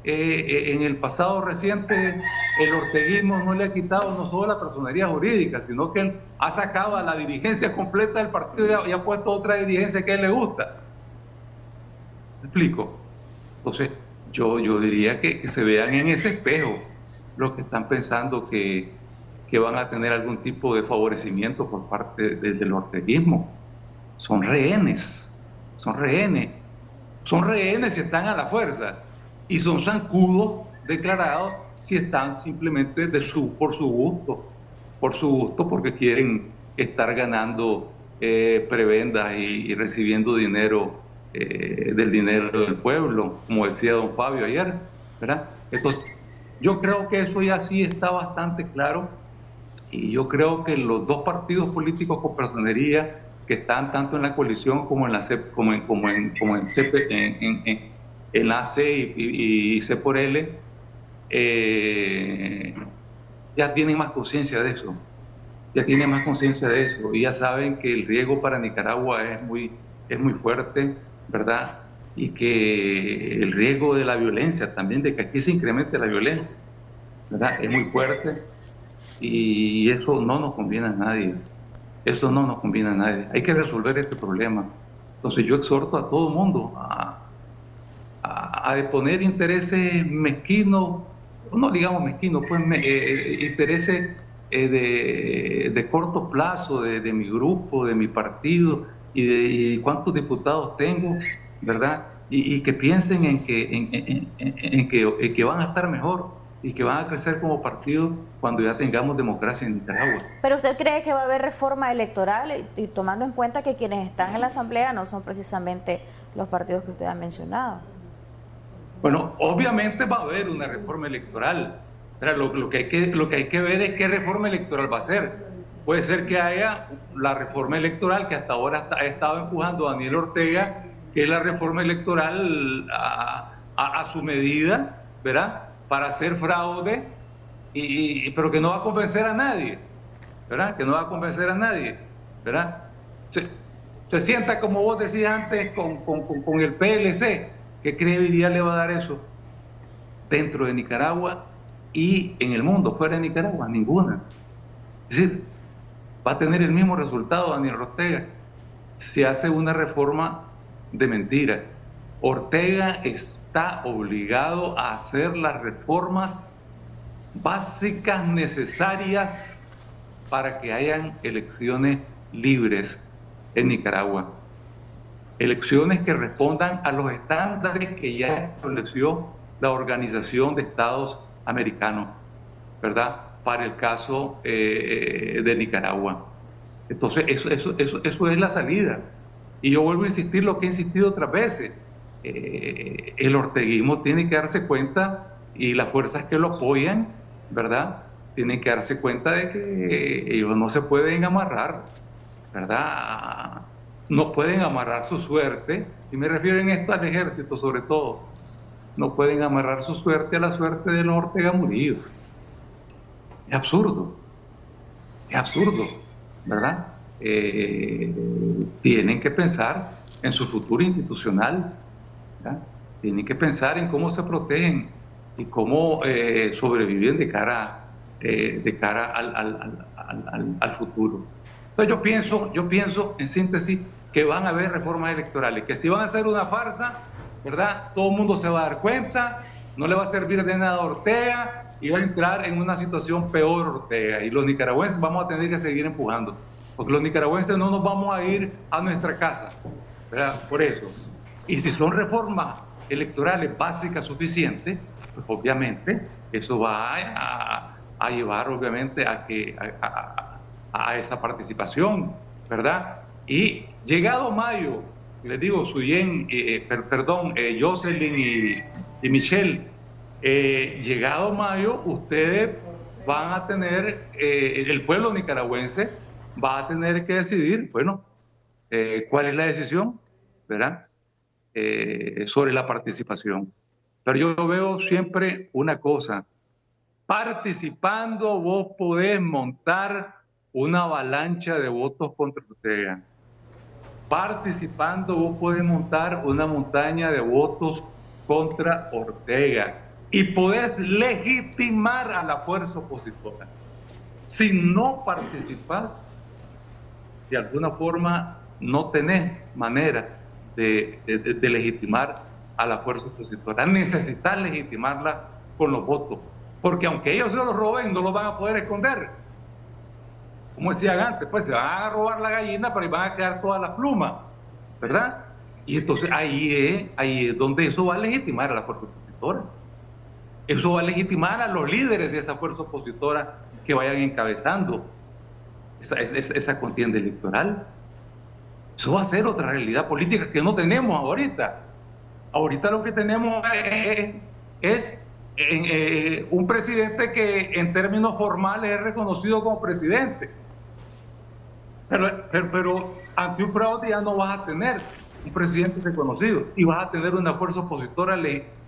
en el pasado reciente el orteguismo no le ha quitado no solo la personería jurídica, sino que él ha sacado a la dirigencia completa del partido y ha puesto otra dirigencia que a él le gusta. ¿Me explico? Entonces, yo diría que se vean en ese espejo los que están pensando que van a tener algún tipo de favorecimiento por parte del orteguismo. Son rehenes si están a la fuerza, y son zancudos declarados si están simplemente por su gusto, porque quieren estar ganando prebendas y recibiendo dinero del dinero del pueblo, como decía don Fabio ayer, ¿verdad? Entonces, yo creo que eso ya sí está bastante claro, y yo creo que los dos partidos políticos con personería que están tanto en la coalición como en la CEP, en la AC y C por L, ya tienen más conciencia de eso, y ya saben que el riesgo para Nicaragua es muy fuerte, ¿verdad? Y que el riesgo de la violencia también, de que aquí se incremente la violencia, ¿verdad? Es muy fuerte, y eso no nos conviene a nadie. Hay que resolver este problema. Entonces yo exhorto a todo el mundo a deponer intereses mezquinos, no digamos mezquinos, pues intereses de corto plazo, de mi grupo, de mi partido, y de cuántos diputados tengo, ¿verdad? Y que piensen en que van a estar mejor y que van a crecer como partido cuando ya tengamos democracia en Nicaragua. ¿Pero usted cree que va a haber reforma electoral, y tomando en cuenta que quienes están en la Asamblea no son precisamente los partidos que usted ha mencionado? Bueno, obviamente va a haber una reforma electoral. Lo que hay que ver es qué reforma electoral va a ser. Puede ser que haya la reforma electoral que hasta ahora ha estado empujando Daniel Ortega, que es la reforma electoral a su medida, ¿verdad?, para hacer fraude, pero que no va a convencer a nadie, ¿verdad? Se sienta, como vos decías antes, con el PLC. ¿Qué credibilidad le va a dar eso dentro de Nicaragua y en el mundo? Fuera de Nicaragua, ninguna. Es decir, va a tener el mismo resultado Daniel Ortega si hace una reforma de mentira. Ortega está obligado a hacer las reformas básicas necesarias para que hayan elecciones libres en Nicaragua. Elecciones que respondan a los estándares que ya estableció la Organización de Estados Americanos, ¿verdad?, para el caso de Nicaragua. Entonces, eso es la salida. Y yo vuelvo a insistir lo que he insistido otras veces. El orteguismo tiene que darse cuenta, y las fuerzas que lo apoyan, ¿verdad?, tienen que darse cuenta de que ellos no se pueden amarrar, ¿verdad?, no pueden amarrar su suerte, y me refiero en esto al ejército sobre todo, no pueden amarrar su suerte a la suerte de los Ortega Murillo. Es absurdo, ¿verdad? Tienen que pensar en su futuro institucional, ¿verdad? Tienen que pensar en cómo se protegen y cómo sobreviven de cara al futuro. Entonces yo pienso en síntesis que van a haber reformas electorales, que si van a ser una farsa, ¿verdad?, todo el mundo se va a dar cuenta, no le va a servir de nada a Ortega y va a entrar en una situación peor Ortega, y los nicaragüenses vamos a tener que seguir empujando, porque los nicaragüenses no nos vamos a ir a nuestra casa, ¿verdad?, por eso. Y si son reformas electorales básicas suficientes, pues obviamente eso va a llevar obviamente a esa participación, ¿verdad? Y llegado mayo, les digo, Jocelyn y Michelle, llegado mayo, ustedes van a tener, el pueblo nicaragüense va a tener que decidir, bueno, cuál es la decisión, ¿verdad?, sobre la participación. Pero yo veo siempre una cosa: participando vos podés montar una avalancha de votos contra Ortega. Participando vos podés montar una montaña de votos contra Ortega. y podés legitimar a la fuerza opositora. Si no participás, de alguna forma no tenés manera de legitimar a la fuerza opositora. Necesitas legitimarla con los votos, porque aunque ellos se los roben, no los van a poder esconder. Como decían antes, pues se van a robar la gallina, pero van a quedar todas las plumas, ¿verdad? Y entonces ahí es donde eso va a legitimar a la fuerza opositora. Eso va a legitimar a los líderes de esa fuerza opositora que vayan encabezando esa contienda electoral. Eso va a ser otra realidad política que no tenemos ahorita. Ahorita lo que tenemos es un presidente que en términos formales es reconocido como presidente. Pero ante un fraude ya no vas a tener un presidente reconocido y vas a tener una fuerza opositora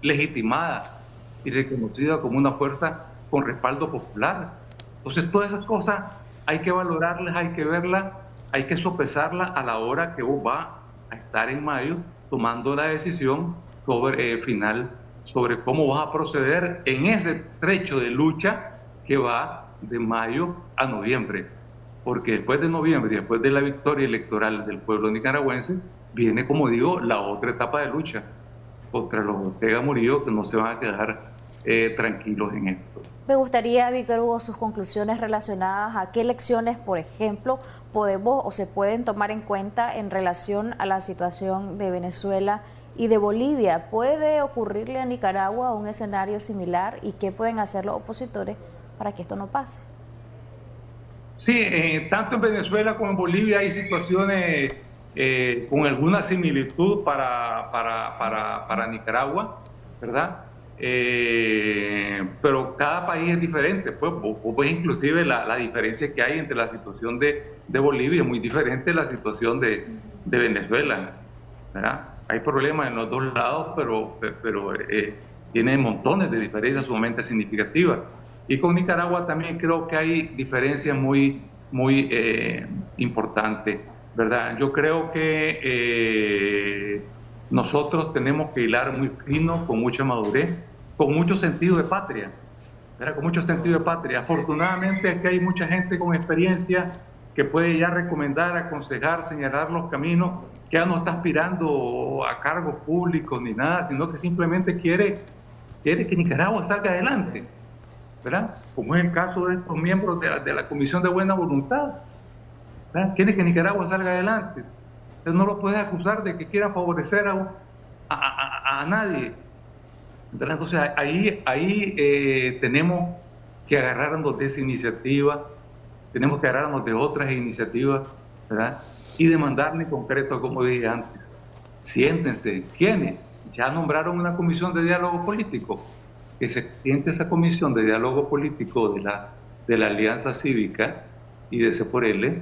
legitimada y reconocida como una fuerza con respaldo popular. Entonces todas esas cosas hay que valorarlas, hay que verlas, hay que sopesarlas a la hora que vos vas a estar en mayo tomando la decisión final sobre cómo vas a proceder en ese trecho de lucha que va de mayo a noviembre. Porque después de noviembre, después de la victoria electoral del pueblo nicaragüense, viene, como digo, la otra etapa de lucha contra los Ortega Murillo, que no se van a quedar tranquilos en esto. Me gustaría, Víctor Hugo, sus conclusiones relacionadas a qué lecciones, por ejemplo, podemos o se pueden tomar en cuenta en relación a la situación de Venezuela y de Bolivia. ¿Puede ocurrirle a Nicaragua un escenario similar y qué pueden hacer los opositores para que esto no pase? Sí, tanto en Venezuela como en Bolivia hay situaciones con alguna similitud para Nicaragua, ¿verdad? Pero cada país es diferente, pues inclusive la diferencia que hay entre la situación de Bolivia es muy diferente de la situación de Venezuela, ¿verdad? Hay problemas en los dos lados, pero tiene montones de diferencias sumamente significativas. Y con Nicaragua también creo que hay diferencias muy importantes, ¿verdad? Yo creo que nosotros tenemos que hilar muy fino, con mucha madurez, con mucho sentido de patria, ¿verdad? Con mucho sentido de patria. Afortunadamente aquí hay mucha gente con experiencia que puede ya recomendar, aconsejar, señalar los caminos, que ya no está aspirando a cargos públicos ni nada, sino que simplemente quiere que Nicaragua salga adelante, ¿verdad? Como es el caso de estos miembros de la Comisión de Buena Voluntad, ¿verdad? Quiere que Nicaragua salga adelante. Entonces no lo puedes acusar de que quiera favorecer a nadie, ¿verdad? Entonces ahí tenemos que agarrarnos de esa iniciativa, tenemos que agarrarnos de otras iniciativas, ¿verdad? Y demandarle en concreto, como dije antes, siéntense. ¿Quiénes? Ya nombraron una comisión de diálogo político. Que se siente esa comisión de diálogo político de la Alianza Cívica y de C por L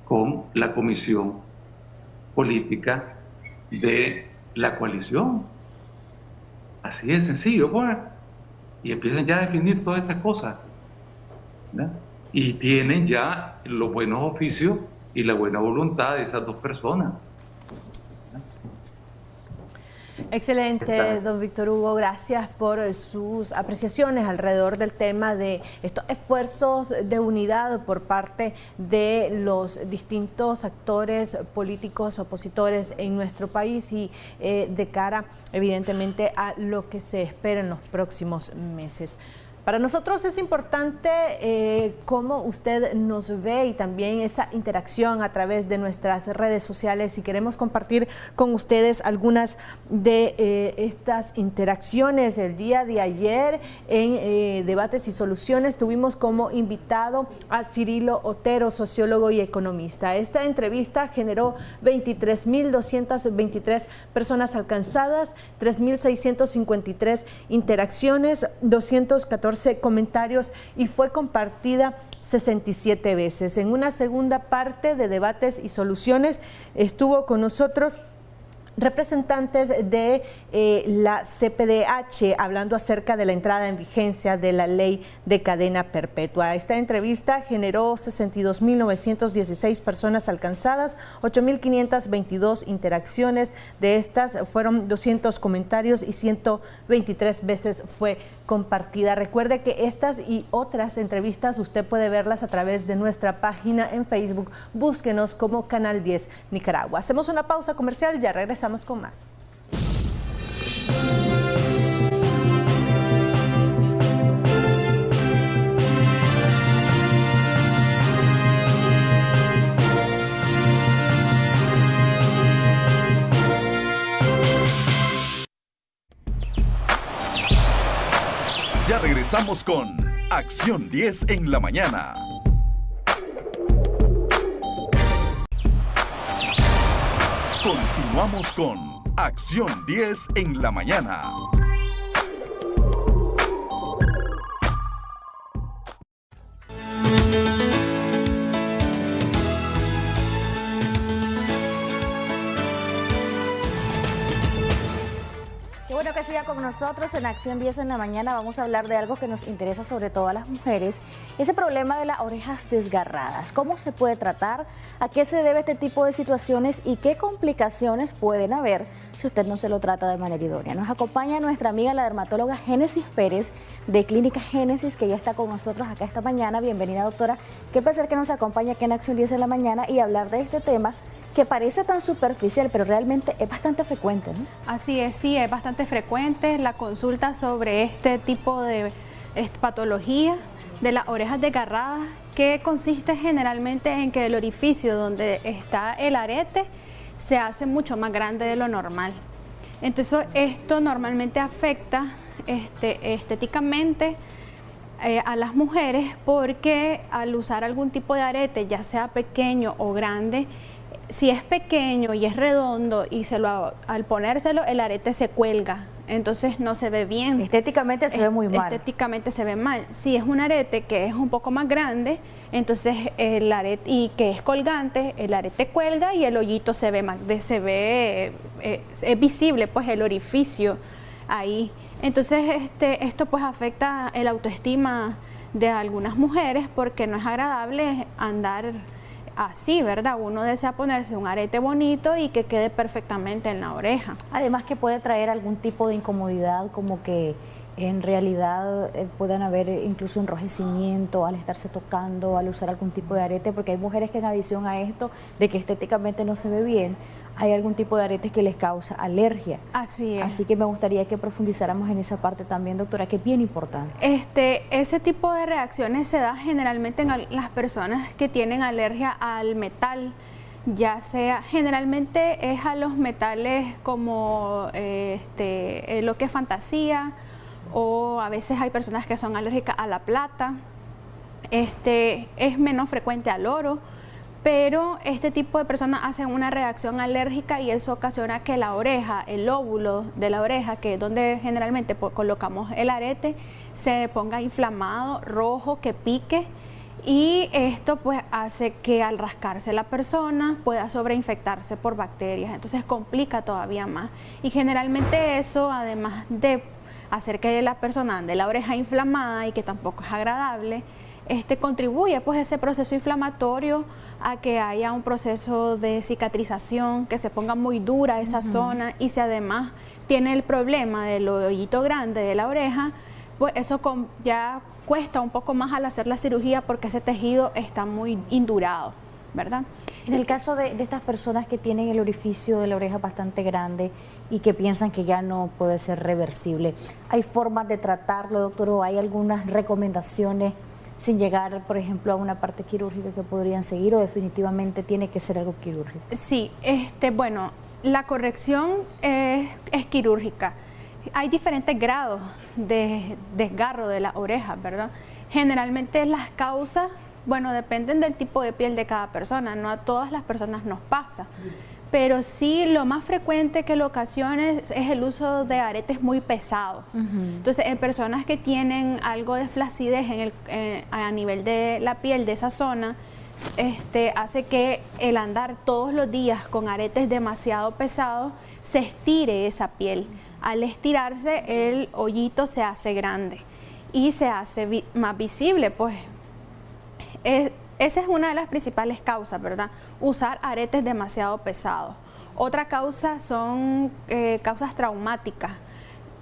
con la comisión política de la coalición. Así de sencillo, pues. Y empiezan ya a definir todas estas cosas, ¿verdad? Y tienen ya los buenos oficios y la buena voluntad de esas dos personas. Excelente, don Víctor Hugo, gracias por sus apreciaciones alrededor del tema de estos esfuerzos de unidad por parte de los distintos actores políticos opositores en nuestro país y de cara evidentemente a lo que se espera en los próximos meses. Para nosotros es importante cómo usted nos ve y también esa interacción a través de nuestras redes sociales, y queremos compartir con ustedes algunas de estas interacciones. El día de ayer en Debates y Soluciones tuvimos como invitado a Cirilo Otero, sociólogo y economista. Esta entrevista generó 23.223 personas alcanzadas, 3.653 interacciones, 214 comentarios y fue compartida 67 veces. En una segunda parte de Debates y Soluciones estuvo con nosotros representantes de la CPDH hablando acerca de la entrada en vigencia de la ley de cadena perpetua. Esta entrevista generó 62.916 personas alcanzadas, 8.522 interacciones. De estas fueron 200 comentarios y 123 veces fue compartida. Recuerde que estas y otras entrevistas usted puede verlas a través de nuestra página en Facebook. Búsquenos como Canal 10 Nicaragua. Hacemos una pausa comercial, ya regresamos con más. Ya regresamos con Acción 10 en la mañana. Continuamos con Acción 10 en la mañana. Qué bueno que siga con nosotros en Acción 10 en la mañana. Vamos a hablar de algo que nos interesa sobre todo a las mujeres, ese problema de las orejas desgarradas. ¿Cómo se puede tratar? ¿A qué se debe este tipo de situaciones? ¿Y qué complicaciones pueden haber si usted no se lo trata de manera idónea? Nos acompaña nuestra amiga la dermatóloga Génesis Pérez de Clínica Génesis, que ya está con nosotros acá esta mañana. Bienvenida, doctora. Qué placer que nos acompañe aquí en Acción 10 en la mañana y hablar de este tema que parece tan superficial, pero realmente es bastante frecuente, ¿no? Así es, sí, es bastante frecuente la consulta sobre este tipo de patología de las orejas desgarradas, que consiste generalmente en que el orificio donde está el arete se hace mucho más grande de lo normal. Entonces esto normalmente afecta estéticamente a las mujeres, porque al usar algún tipo de arete, ya sea pequeño o grande, si es pequeño y es redondo y al ponérselo el arete se cuelga, entonces no se ve bien. Estéticamente se ve muy mal. Estéticamente se ve mal. Si es un arete que es un poco más grande, entonces el arete, y que es colgante, el arete cuelga y el hoyito se ve, es visible pues el orificio ahí. Entonces esto pues afecta el autoestima de algunas mujeres, porque no es agradable andar así, ¿verdad? Uno desea ponerse un arete bonito y que quede perfectamente en la oreja. Además que puede traer algún tipo de incomodidad, como que en realidad puedan haber incluso enrojecimiento al estarse tocando, al usar algún tipo de arete, porque hay mujeres que en adición a esto de que estéticamente no se ve bien, hay algún tipo de aretes que les causa alergia. Así es. Así que me gustaría que profundizáramos en esa parte también, doctora, que es bien importante. Ese tipo de reacciones se da generalmente en las personas que tienen alergia al metal, ya sea, generalmente es a los metales como lo que es fantasía, o a veces hay personas que son alérgicas a la plata. Es menos frecuente al oro, pero este tipo de personas hacen una reacción alérgica y eso ocasiona que la oreja, el lóbulo de la oreja, que es donde generalmente colocamos el arete, se ponga inflamado, rojo, que pique, y esto pues hace que al rascarse la persona pueda sobreinfectarse por bacterias, entonces complica todavía más. Y generalmente eso, además de hacer que la persona ande la oreja inflamada y que tampoco es agradable, contribuye pues ese proceso inflamatorio a que haya un proceso de cicatrización, que se ponga muy dura esa zona, y si además tiene el problema del hoyito grande de la oreja, pues eso ya cuesta un poco más al hacer la cirugía, porque ese tejido está muy indurado, ¿verdad? En el caso de estas personas que tienen el orificio de la oreja bastante grande y que piensan que ya no puede ser reversible, ¿hay formas de tratarlo, doctor, o hay algunas recomendaciones sin llegar, por ejemplo, a una parte quirúrgica que podrían seguir, o definitivamente tiene que ser algo quirúrgico? Sí, bueno, la corrección es quirúrgica. Hay diferentes grados de desgarro de la oreja, ¿verdad? Generalmente las causas, bueno, dependen del tipo de piel de cada persona, no a todas las personas nos pasa. Pero sí, lo más frecuente que lo ocasiona es el uso de aretes muy pesados. Entonces, en personas que tienen algo de flacidez a nivel de la piel de esa zona, hace que el andar todos los días con aretes demasiado pesados se estire esa piel. Al estirarse, el hoyito se hace grande y se hace más visible, pues. Esa es una de las principales causas, ¿verdad? Usar aretes demasiado pesados. Otra causa son causas traumáticas,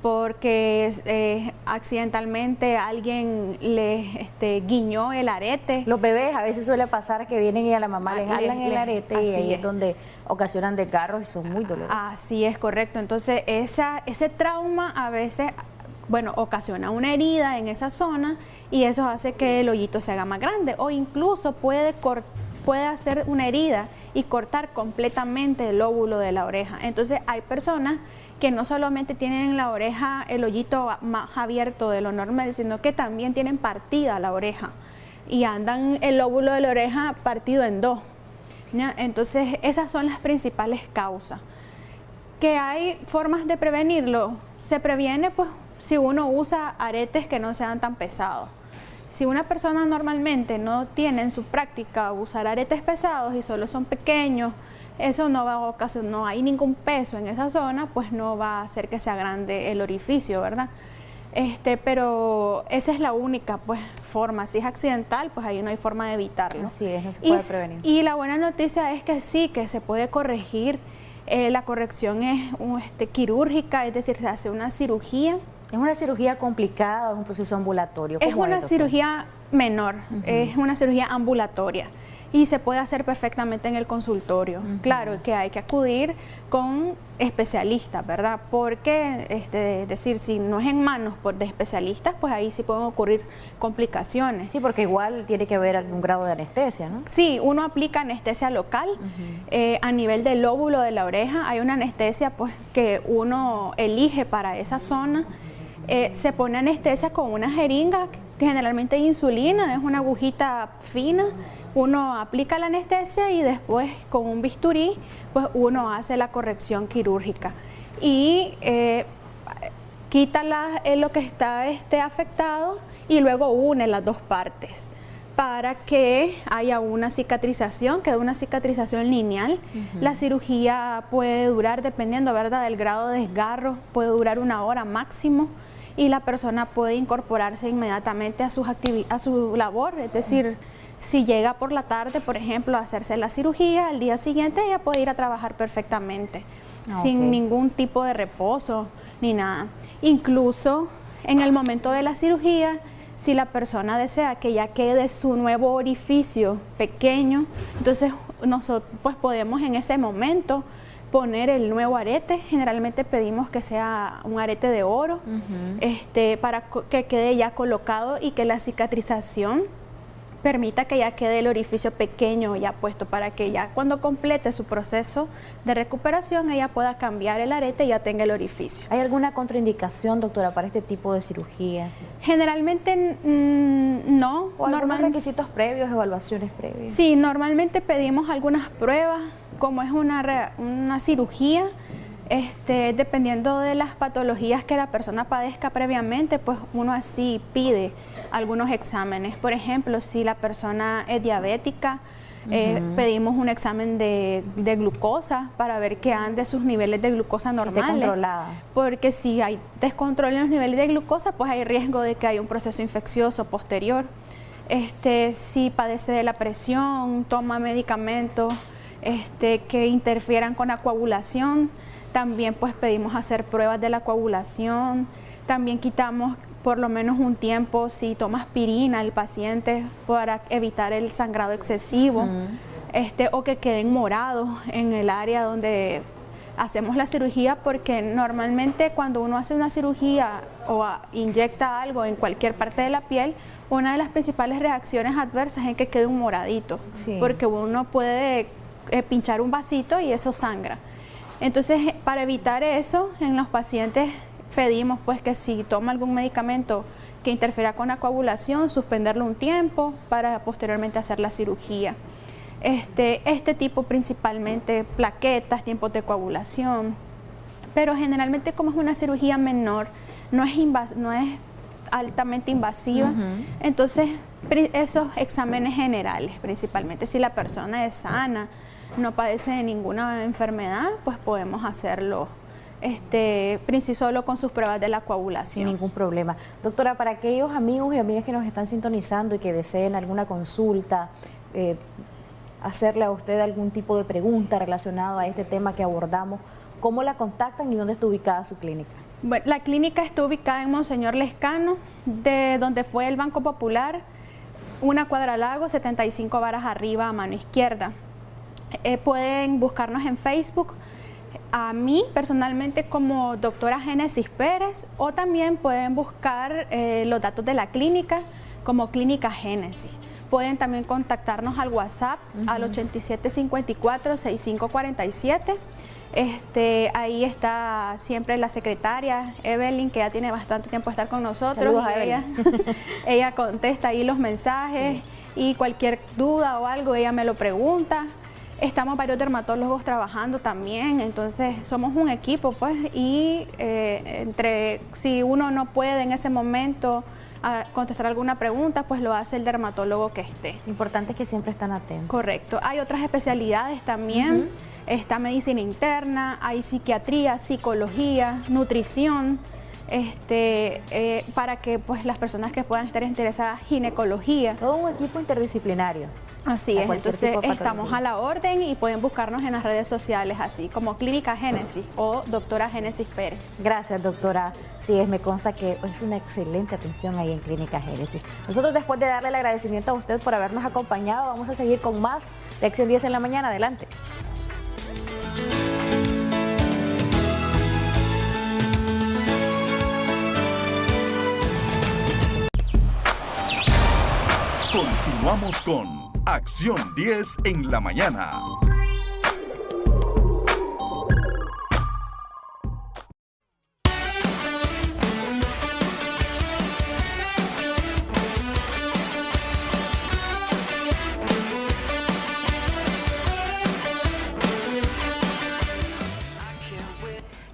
porque accidentalmente alguien le guiñó el arete. Los bebés a veces suele pasar que vienen y a la mamá les jalan el arete y ahí es donde ocasionan desgarros y son muy dolorosos. Así es, correcto. Entonces ese trauma a veces, bueno, ocasiona una herida en esa zona y eso hace que el hoyito se haga más grande, o incluso puede hacer una herida y cortar completamente el lóbulo de la oreja. Entonces hay personas que no solamente tienen en la oreja el hoyito más abierto de lo normal, sino que también tienen partida la oreja y andan el lóbulo de la oreja partido en dos, ¿ya? Entonces esas son las principales causas. ¿Que hay formas de prevenirlo? Se previene pues si uno usa aretes que no sean tan pesados. Si una persona normalmente no tiene en su práctica usar aretes pesados y solo son pequeños, eso no va a ocasionar, no hay ningún peso en esa zona, pues no va a hacer que se agrande el orificio, ¿verdad? Pero esa es la única pues forma. Si es accidental, pues ahí no hay forma de evitarlo. Así es, no se puede prevenir. Y la buena noticia es que sí, que se puede corregir. La corrección es quirúrgica, es decir, se hace una cirugía. ¿Es una cirugía complicada o es un proceso ambulatorio? Es una cirugía menor, es una cirugía ambulatoria y se puede hacer perfectamente en el consultorio. Claro que hay que acudir con especialistas, ¿verdad? Porque, decir, si no es en manos de especialistas, pues ahí sí pueden ocurrir complicaciones. Sí, porque igual tiene que haber algún grado de anestesia, ¿no? Sí, uno aplica anestesia local. A nivel del lóbulo de la oreja hay una anestesia pues que uno elige para esa zona. Se pone anestesia con una jeringa, que generalmente es insulina, es una agujita fina. Uno aplica la anestesia y después con un bisturí, pues uno hace la corrección quirúrgica. Y quita lo que está afectado y luego une las dos partes para que haya una cicatrización, que es una cicatrización lineal. La cirugía puede durar, dependiendo, ¿verdad?, del grado de desgarro, puede durar 1 hora máximo y la persona puede incorporarse inmediatamente a su labor, es decir, si llega por la tarde, por ejemplo, a hacerse la cirugía, al día siguiente ella puede ir a trabajar perfectamente, sin ningún tipo de reposo ni nada. Incluso en el momento de la cirugía, si la persona desea que ya quede su nuevo orificio pequeño, entonces nosotros pues podemos en ese momento poner el nuevo arete. Generalmente pedimos que sea un arete de oro, para que quede ya colocado y que la cicatrización permita que ya quede el orificio pequeño ya puesto, para que ya cuando complete su proceso de recuperación ella pueda cambiar el arete y ya tenga el orificio. ¿Hay alguna contraindicación, doctora, para este tipo de cirugías? Generalmente no. ¿O algunos requisitos previos, evaluaciones previas? Sí, normalmente pedimos algunas pruebas, como es una cirugía. Dependiendo de las patologías que la persona padezca previamente, pues uno así pide algunos exámenes. Por ejemplo, si la persona es diabética, pedimos un examen de glucosa para ver que ande sus niveles de glucosa normales. Porque si hay descontrol en los niveles de glucosa, pues hay riesgo de que haya un proceso infeccioso posterior. Si padece de la presión, toma medicamentos que interfieran con la coagulación, también pues pedimos hacer pruebas de la coagulación. También quitamos por lo menos un tiempo si toma aspirina el paciente para evitar el sangrado excesivo, o que queden morados en el área donde hacemos la cirugía, porque normalmente cuando uno hace una cirugía o inyecta algo en cualquier parte de la piel, una de las principales reacciones adversas es que quede un moradito, porque uno puede pinchar un vasito y eso sangra. Entonces, para evitar eso, en los pacientes pedimos pues que si toma algún medicamento que interfiera con la coagulación, suspenderlo un tiempo para posteriormente hacer la cirugía. Este tipo principalmente plaquetas, tiempos de coagulación, pero generalmente como es una cirugía menor, no es altamente invasiva. Entonces, esos exámenes generales principalmente, si la persona es sana, no padece de ninguna enfermedad, pues podemos hacerlo solo con sus pruebas de la coagulación. Sin ningún problema. Doctora, para aquellos amigos y amigas que nos están sintonizando y que deseen alguna consulta, hacerle a usted algún tipo de pregunta relacionada a este tema que abordamos, ¿cómo la contactan y dónde está ubicada su clínica? Bueno, la clínica está ubicada en Monseñor Lescano, de donde fue el Banco Popular, una cuadra Lago, 75 varas arriba a mano izquierda. Pueden buscarnos en Facebook, a mí personalmente como doctora Génesis Pérez, o también pueden buscar los datos de la clínica como Clínica Génesis. Pueden también contactarnos al WhatsApp al 8754-6547. Ahí está siempre la secretaria Evelyn, que ya tiene bastante tiempo de estar con nosotros. Saludos a ella contesta ahí los mensajes, y cualquier duda o algo ella me lo pregunta. Estamos varios dermatólogos trabajando también, entonces somos un equipo, pues, y si uno no puede en ese momento contestar alguna pregunta, pues lo hace el dermatólogo que esté. Importante es que siempre están atentos. Correcto. Hay otras especialidades también, está medicina interna, hay psiquiatría, psicología, nutrición, para que pues las personas que puedan estar interesadas, ginecología. Todo un equipo interdisciplinario. Así es, entonces estamos a la orden y pueden buscarnos en las redes sociales así como Clínica Génesis o Doctora Génesis Pérez. Gracias, doctora. Sí, me consta que es una excelente atención ahí en Clínica Génesis. Nosotros, después de darle el agradecimiento a usted por habernos acompañado, vamos a seguir con más de Acción 10 en la mañana. Adelante. Continuamos con Acción 10 en la mañana.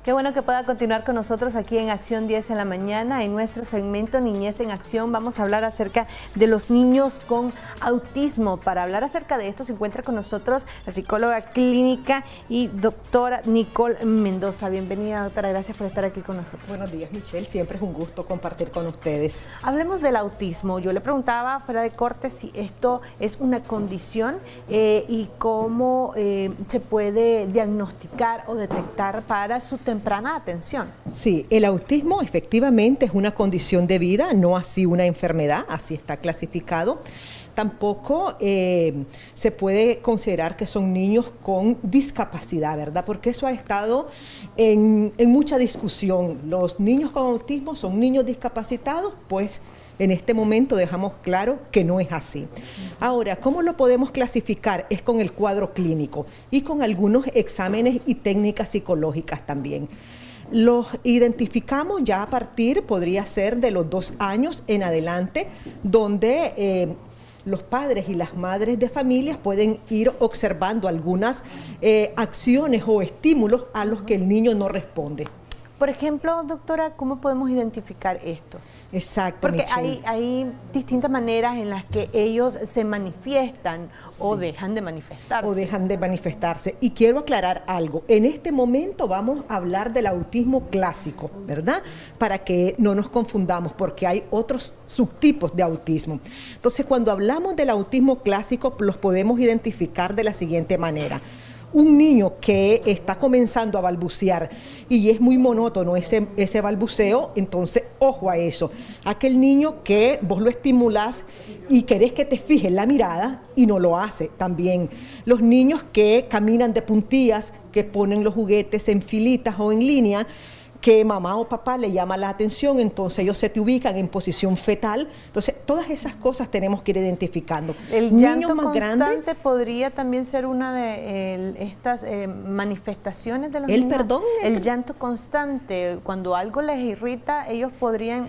Qué bueno que pueda continuar con nosotros aquí en Acción 10 en la mañana. En nuestro segmento Niñez en Acción vamos a hablar acerca de los niños con autismo. Para hablar acerca de esto se encuentra con nosotros la psicóloga clínica y doctora Nicole Mendoza. Bienvenida, doctora, gracias por estar aquí con nosotros. Buenos días, Michelle, siempre es un gusto compartir con ustedes. Hablemos del autismo. Yo le preguntaba fuera de corte si esto es una condición y cómo se puede diagnosticar o detectar para su temprana atención. Sí, el autismo efectivamente es una condición de vida, no así una enfermedad, así está clasificado. Tampoco se puede considerar que son niños con discapacidad, ¿verdad? Porque eso ha estado en mucha discusión. Los niños con autismo son niños discapacitados, pues en este momento dejamos claro que no es así. Ahora, ¿cómo lo podemos clasificar? Es con el cuadro clínico y con algunos exámenes y técnicas psicológicas también. Los identificamos ya a partir, podría ser de los 2 años en adelante, donde los padres y las madres de familias pueden ir observando algunas acciones o estímulos a los que el niño no responde. Por ejemplo, doctora, ¿cómo podemos identificar esto? Exacto, porque Michelle. hay distintas maneras en las que ellos se manifiestan o dejan de manifestarse. O dejan de manifestarse. Y quiero aclarar algo. En este momento vamos a hablar del autismo clásico, ¿verdad? Para que no nos confundamos, porque hay otros subtipos de autismo. Entonces, cuando hablamos del autismo clásico, los podemos identificar de la siguiente manera. Un niño que está comenzando a balbucear y es muy monótono ese balbuceo, entonces ojo a eso. Aquel niño que vos lo estimulás y querés que te fijes la mirada y no lo hace también. Los niños que caminan de puntillas, que ponen los juguetes en filitas o en línea, que mamá o papá le llama la atención, entonces ellos se te ubican en posición fetal. Entonces, todas esas cosas tenemos que ir identificando. El llanto constante podría también ser una de estas manifestaciones de los niños. El llanto constante, cuando algo les irrita, ellos podrían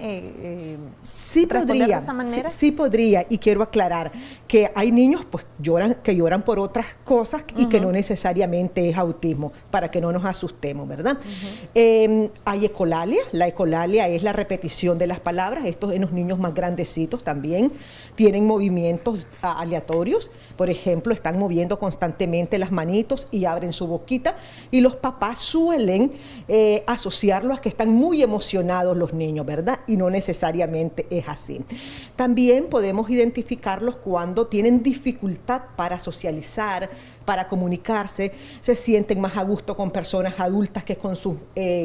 sí responder podría, de esa manera. Sí podría, y quiero aclarar que hay niños pues que lloran por otras cosas y que no necesariamente es autismo, para que no nos asustemos, ¿verdad? Hay ecolalia, la ecolalia es la repetición de las palabras, estos en los niños más grandecitos también tienen movimientos aleatorios, por ejemplo, están moviendo constantemente las manitos y abren su boquita, y los papás suelen asociarlo a que están muy emocionados los niños, ¿verdad? Y no necesariamente es así. También podemos identificarlos cuando tienen dificultad para socializar, para comunicarse, se sienten más a gusto con personas adultas que con sus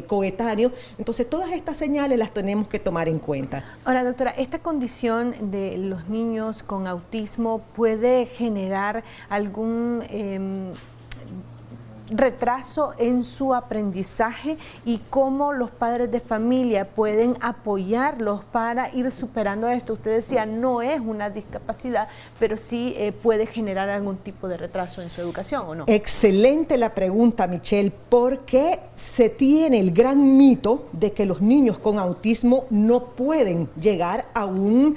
coetáneos. Entonces, todas estas señales las tenemos que tomar en cuenta. Ahora, doctora, ¿esta condición de los niños con autismo puede generar algún retraso en su aprendizaje, y cómo los padres de familia pueden apoyarlos para ir superando esto? Usted decía, no es una discapacidad, pero sí puede generar algún tipo de retraso en su educación, ¿o no? Excelente la pregunta, Michelle, porque se tiene el gran mito de que los niños con autismo no pueden llegar a un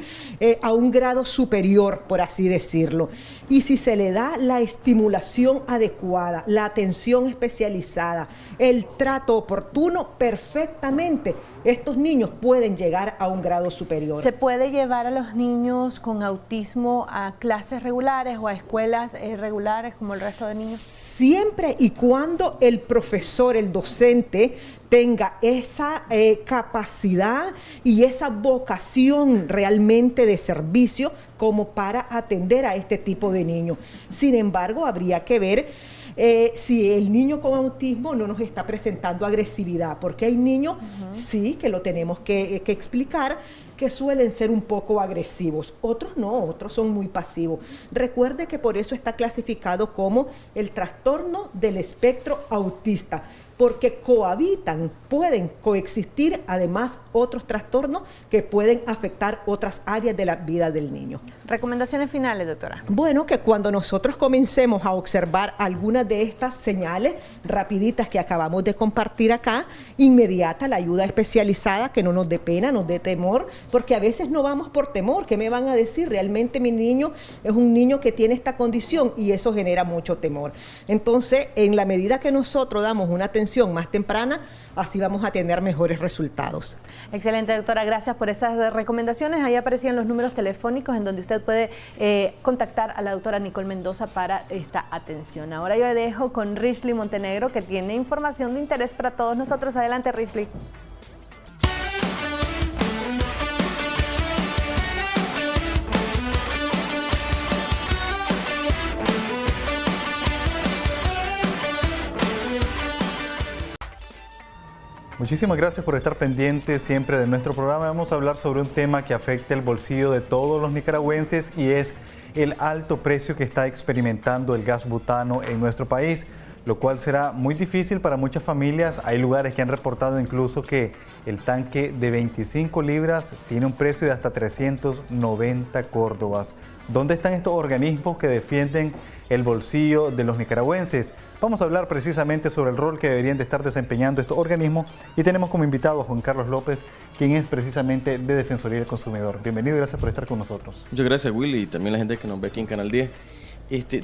grado superior, por así decirlo. Y si se le da la estimulación adecuada, la atención especializada, el trato oportuno, perfectamente estos niños pueden llegar a un grado superior. ¿Se puede llevar a los niños con autismo a clases regulares o a escuelas regulares como el resto de niños? Siempre y cuando el profesor, el docente, tenga esa capacidad y esa vocación realmente de servicio como para atender a este tipo de niños. Sin embargo, habría que ver si el niño con autismo no nos está presentando agresividad, porque hay niños, sí, que lo tenemos que explicar, que suelen ser un poco agresivos, otros no, otros son muy pasivos. Recuerde que por eso está clasificado como el trastorno del espectro autista, porque cohabitan, pueden coexistir además otros trastornos que pueden afectar otras áreas de la vida del niño. ¿Recomendaciones finales, doctora? Bueno, que cuando nosotros comencemos a observar algunas de estas señales rapiditas que acabamos de compartir acá, inmediata la ayuda especializada, que no nos dé pena, nos dé temor, porque a veces no vamos por temor. ¿Qué me van a decir? Realmente mi niño es un niño que tiene esta condición, y eso genera mucho temor. Entonces, en la medida que nosotros damos una atención más temprana, así vamos a tener mejores resultados. Excelente, doctora, gracias por esas recomendaciones. Ahí aparecían los números telefónicos en donde usted puede contactar a la doctora Nicole Mendoza para esta atención. Ahora yo le dejo con Rishley Montenegro, que tiene información de interés para todos nosotros. Adelante, Rishley. Muchísimas gracias por estar pendientes siempre de nuestro programa. Vamos a hablar sobre un tema que afecta el bolsillo de todos los nicaragüenses, y es el alto precio que está experimentando el gas butano en nuestro país, lo cual será muy difícil para muchas familias. Hay lugares que han reportado incluso que el tanque de 25 libras tiene un precio de hasta 390 córdobas. ¿Dónde están estos organismos que defienden el bolsillo de los nicaragüenses? Vamos a hablar precisamente sobre el rol que deberían de estar desempeñando estos organismos, y tenemos como invitado a Juan Carlos López, quien es precisamente de Defensoría del Consumidor. Bienvenido y gracias por estar con nosotros. Muchas gracias, Willy, y también la gente que nos ve aquí en Canal 10.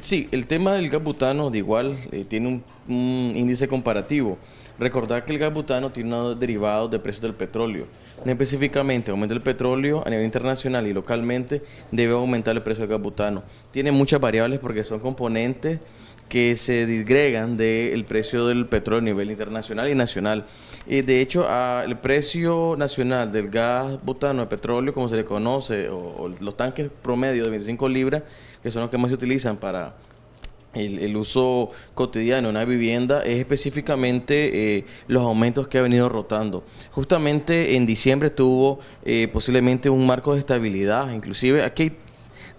Sí, el tema del gas butano de igual tiene un índice comparativo. Recordar que el gas butano tiene unos derivados de precios del petróleo. Específicamente, aumenta el petróleo a nivel internacional y localmente, debe aumentar el precio del gas butano. Tiene muchas variables porque son componentes que se disgregan del precio del petróleo a nivel internacional y nacional. De hecho, el precio nacional del gas butano de petróleo, como se le conoce, o los tanques promedio de 25 libras, que son los que más se utilizan para el uso cotidiano en una vivienda, es específicamente los aumentos que ha venido rotando. Justamente en diciembre tuvo posiblemente un marco de estabilidad. Inclusive aquí hay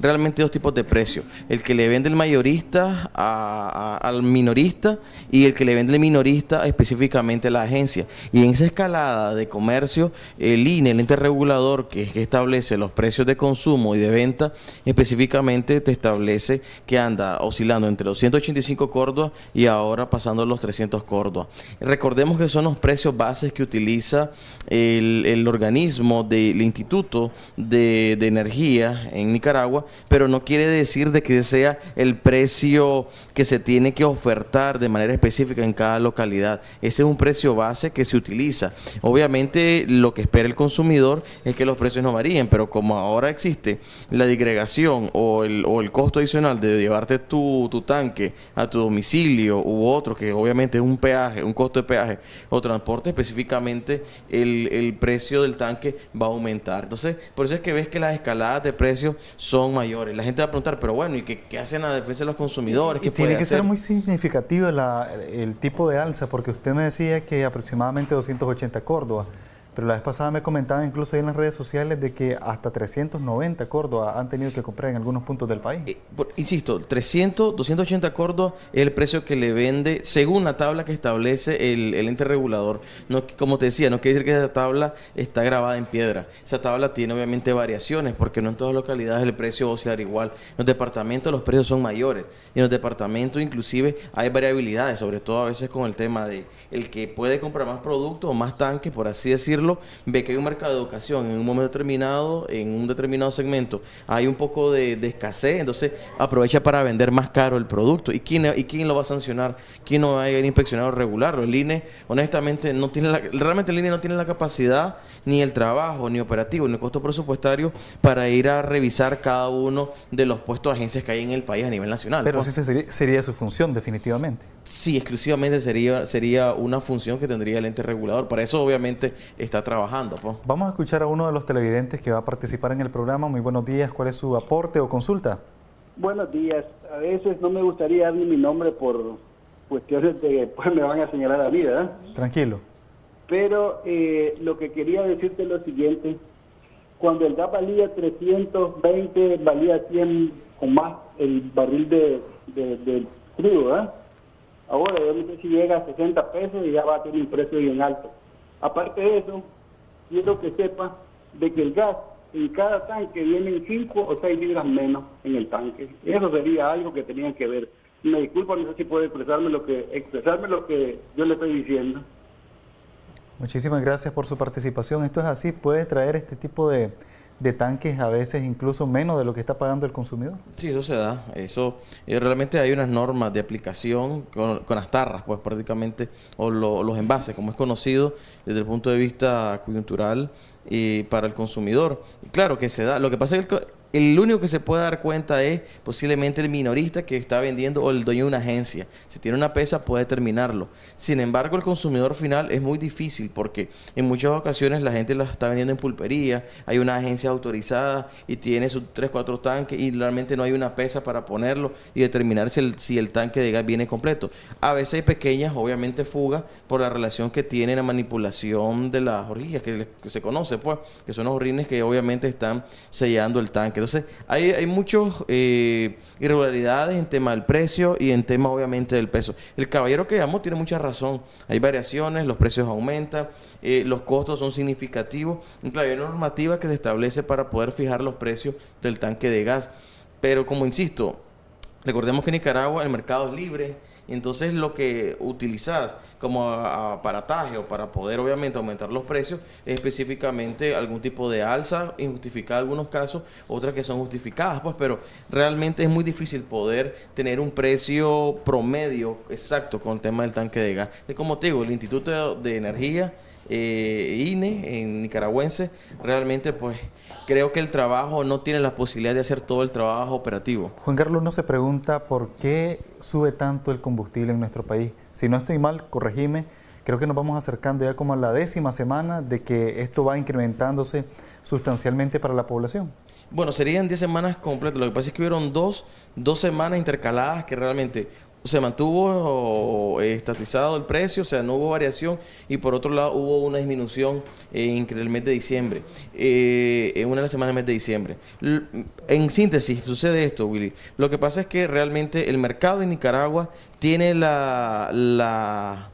realmente dos tipos de precios: el que le vende el mayorista al minorista, y el que le vende el minorista específicamente a la agencia. Y en esa escalada de comercio, el INE, el ente regulador que establece los precios de consumo y de venta, específicamente te establece que anda oscilando entre los 185 córdobas y ahora pasando los 300 córdobas. Recordemos que son los precios bases que utiliza el organismo del Instituto de Energía en Nicaragua, pero no quiere decir de que sea el precio que se tiene que ofertar de manera específica en cada localidad. Ese es un precio base que se utiliza. Obviamente lo que espera el consumidor es que los precios no varíen, pero como ahora existe la disgregación o el costo adicional de llevarte tu tanque a tu domicilio u otro, que obviamente es un peaje, un costo de peaje o transporte, específicamente el precio del tanque va a aumentar. Entonces, por eso es que ves que las escaladas de precios son mayores. La gente va a preguntar, pero bueno, ¿y qué hacen a defensa de los consumidores? ¿Qué puede tiene que hacer? ser muy significativo el tipo de alza, porque usted me decía que aproximadamente 280 Córdoba, pero la vez pasada me comentaba incluso ahí en las redes sociales de que hasta 390 Córdoba han tenido que comprar en algunos puntos del país. Insisto, 280 Córdoba es el precio que le vende según la tabla que establece el ente regulador. No, como te decía, no quiere decir que esa tabla está grabada en piedra. Esa tabla tiene obviamente variaciones porque no en todas las localidades el precio va a oscilar igual. En los departamentos los precios son mayores y en los departamentos inclusive hay variabilidades, sobre todo a veces con el tema de el que puede comprar más productos o más tanques, por así decirlo, ve que hay un mercado de educación en un momento determinado, en un determinado segmento, hay un poco de escasez, entonces aprovecha para vender más caro el producto. ¿Y quién lo va a sancionar? ¿Quién no va a ir a inspeccionar o regularlo? El INE, honestamente, realmente el INE no tiene la capacidad, ni el trabajo, ni operativo, ni el costo presupuestario para ir a revisar cada uno de los puestos de agencias que hay en el país a nivel nacional. Pero sí sería su función, definitivamente. Sí, exclusivamente sería una función que tendría el ente regulador. Para eso, obviamente, está trabajando. Vamos a escuchar a uno de los televidentes que va a participar en el programa. Muy buenos días. ¿Cuál es su aporte o consulta? Buenos días. A veces no me gustaría dar mi nombre por cuestiones de que pues, me van a señalar a mí, ¿verdad? Tranquilo. Pero lo que quería decirte es lo siguiente. Cuando el gas valía 320, valía 100 o más el barril de crudo, ¿verdad? Ahora yo no sé si llega a 60 pesos y ya va a tener un precio bien alto. Aparte de eso, quiero que sepa de que el gas en cada tanque vienen 5 o 6 libras menos en el tanque. Eso sería algo que tenían que ver. Me disculpo, no sé si puede expresarme lo que yo le estoy diciendo. Muchísimas gracias por su participación. Esto es así, puede traer este tipo de tanques a veces incluso menos de lo que está pagando el consumidor. Sí, eso se da. Eso realmente hay unas normas de aplicación con las tarras, pues prácticamente, o los envases, como es conocido desde el punto de vista coyuntural para el consumidor. Claro que se da. Lo que pasa es que el único que se puede dar cuenta es posiblemente el minorista que está vendiendo o el dueño de una agencia. Si tiene una pesa puede determinarlo. Sin embargo, el consumidor final es muy difícil porque en muchas ocasiones la gente las está vendiendo en pulpería, hay una agencia autorizada y tiene sus 3-4 tanques y realmente no hay una pesa para ponerlo y determinar si el tanque de gas viene completo. A veces hay pequeñas, obviamente, fugas por la relación que tiene la manipulación de las horquillas que se conoce, pues, que son los horrines que obviamente están sellando el tanque. Entonces, hay muchas irregularidades en tema del precio y en tema, obviamente, del peso. El caballero que llamó tiene mucha razón. Hay variaciones, los precios aumentan, los costos son significativos. Claro, hay una normativa que se establece para poder fijar los precios del tanque de gas. Pero, como insisto, recordemos que en Nicaragua el mercado es libre. Entonces lo que utilizas como aparataje o para poder obviamente aumentar los precios es específicamente algún tipo de alza injustificada en algunos casos, otras que son justificadas, pues, pero realmente es muy difícil poder tener un precio promedio exacto con el tema del tanque de gas. Es como te digo, el Instituto de Energía, INE, en nicaragüense, realmente pues creo que el trabajo no tiene la posibilidad de hacer todo el trabajo operativo. Juan Carlos, uno se pregunta por qué sube tanto el combustible en nuestro país. Si no estoy mal, corregime, creo que nos vamos acercando ya como a la 10ª semana de que esto va incrementándose sustancialmente para la población. Bueno, serían 10 semanas completas. Lo que pasa es que hubieron dos semanas intercaladas que realmente se mantuvo estatizado el precio, o sea, no hubo variación, y por otro lado hubo una disminución en el mes de diciembre, en una de las semanas del mes de diciembre. En síntesis, sucede esto, Willy. Lo que pasa es que realmente el mercado en Nicaragua tiene la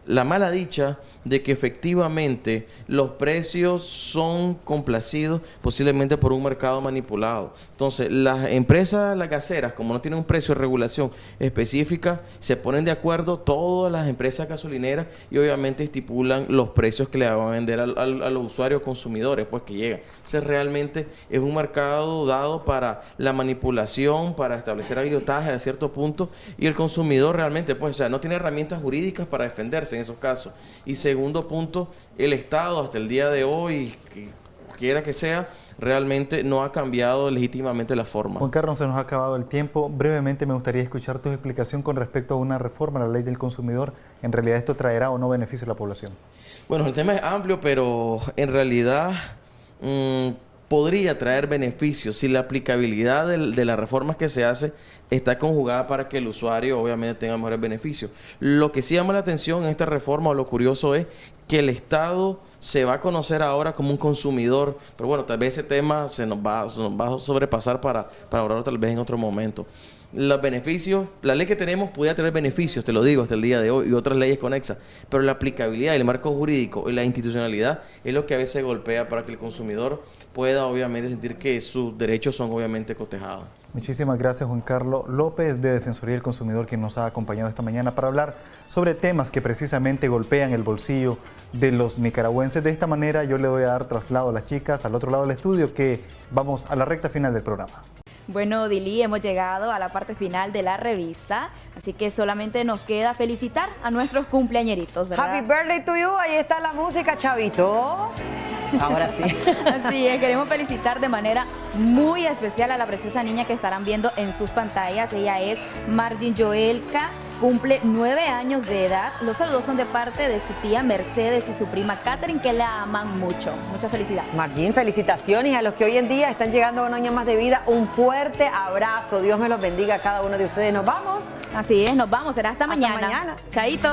la mala dicha de que efectivamente los precios son complacidos posiblemente por un mercado manipulado. Entonces, las empresas, las gaseras, como no tienen un precio de regulación específica, se ponen de acuerdo todas las empresas gasolineras y obviamente estipulan los precios que le van a vender a los usuarios consumidores, pues que llegan. Entonces, realmente es un mercado dado para la manipulación, para establecer abidotaje a cierto punto, y el consumidor realmente, pues, o sea, no tiene herramientas jurídicas para defenderse en esos casos. Y segundo punto, el Estado hasta el día de hoy, quiera que sea, realmente no ha cambiado legítimamente la forma. Juan Carlos, se nos ha acabado el tiempo. Brevemente me gustaría escuchar tu explicación con respecto a una reforma a la ley del consumidor. ¿En realidad esto traerá o no beneficio a la población? Bueno, el tema es amplio, pero en realidad podría traer beneficios si la aplicabilidad de las reformas que se hace está conjugada para que el usuario obviamente tenga mejores beneficios. Lo que sí llama la atención en esta reforma, o lo curioso, es que el Estado se va a conocer ahora como un consumidor, pero bueno, tal vez ese tema se nos va a sobrepasar para hablarlo tal vez en otro momento. Los beneficios, la ley que tenemos puede tener beneficios, te lo digo, hasta el día de hoy, y otras leyes conexas, pero la aplicabilidad, el marco jurídico y la institucionalidad es lo que a veces golpea para que el consumidor pueda obviamente sentir que sus derechos son obviamente cotejados. Muchísimas gracias, Juan Carlos López, de Defensoría del Consumidor, quien nos ha acompañado esta mañana para hablar sobre temas que precisamente golpean el bolsillo de los nicaragüenses. De esta manera yo le voy a dar traslado a las chicas al otro lado del estudio, que vamos a la recta final del programa. Bueno, Dili, hemos llegado a la parte final de la revista, así que solamente nos queda felicitar a nuestros cumpleañeritos, ¿verdad? Happy birthday to you, ahí está la música, chavito. Ahora sí. Así es, queremos felicitar de manera muy especial a la preciosa niña que estarán viendo en sus pantallas. Ella es Margin Joelka, cumple 9 años de edad. Los saludos son de parte de su tía Mercedes y su prima Catherine, que la aman mucho. Muchas felicidades. Margin, felicitaciones a los que hoy en día están llegando a un año más de vida. Un fuerte abrazo. Dios me los bendiga a cada uno de ustedes. Nos vamos. Así es, nos vamos. Será hasta mañana. Mañana. Chaito.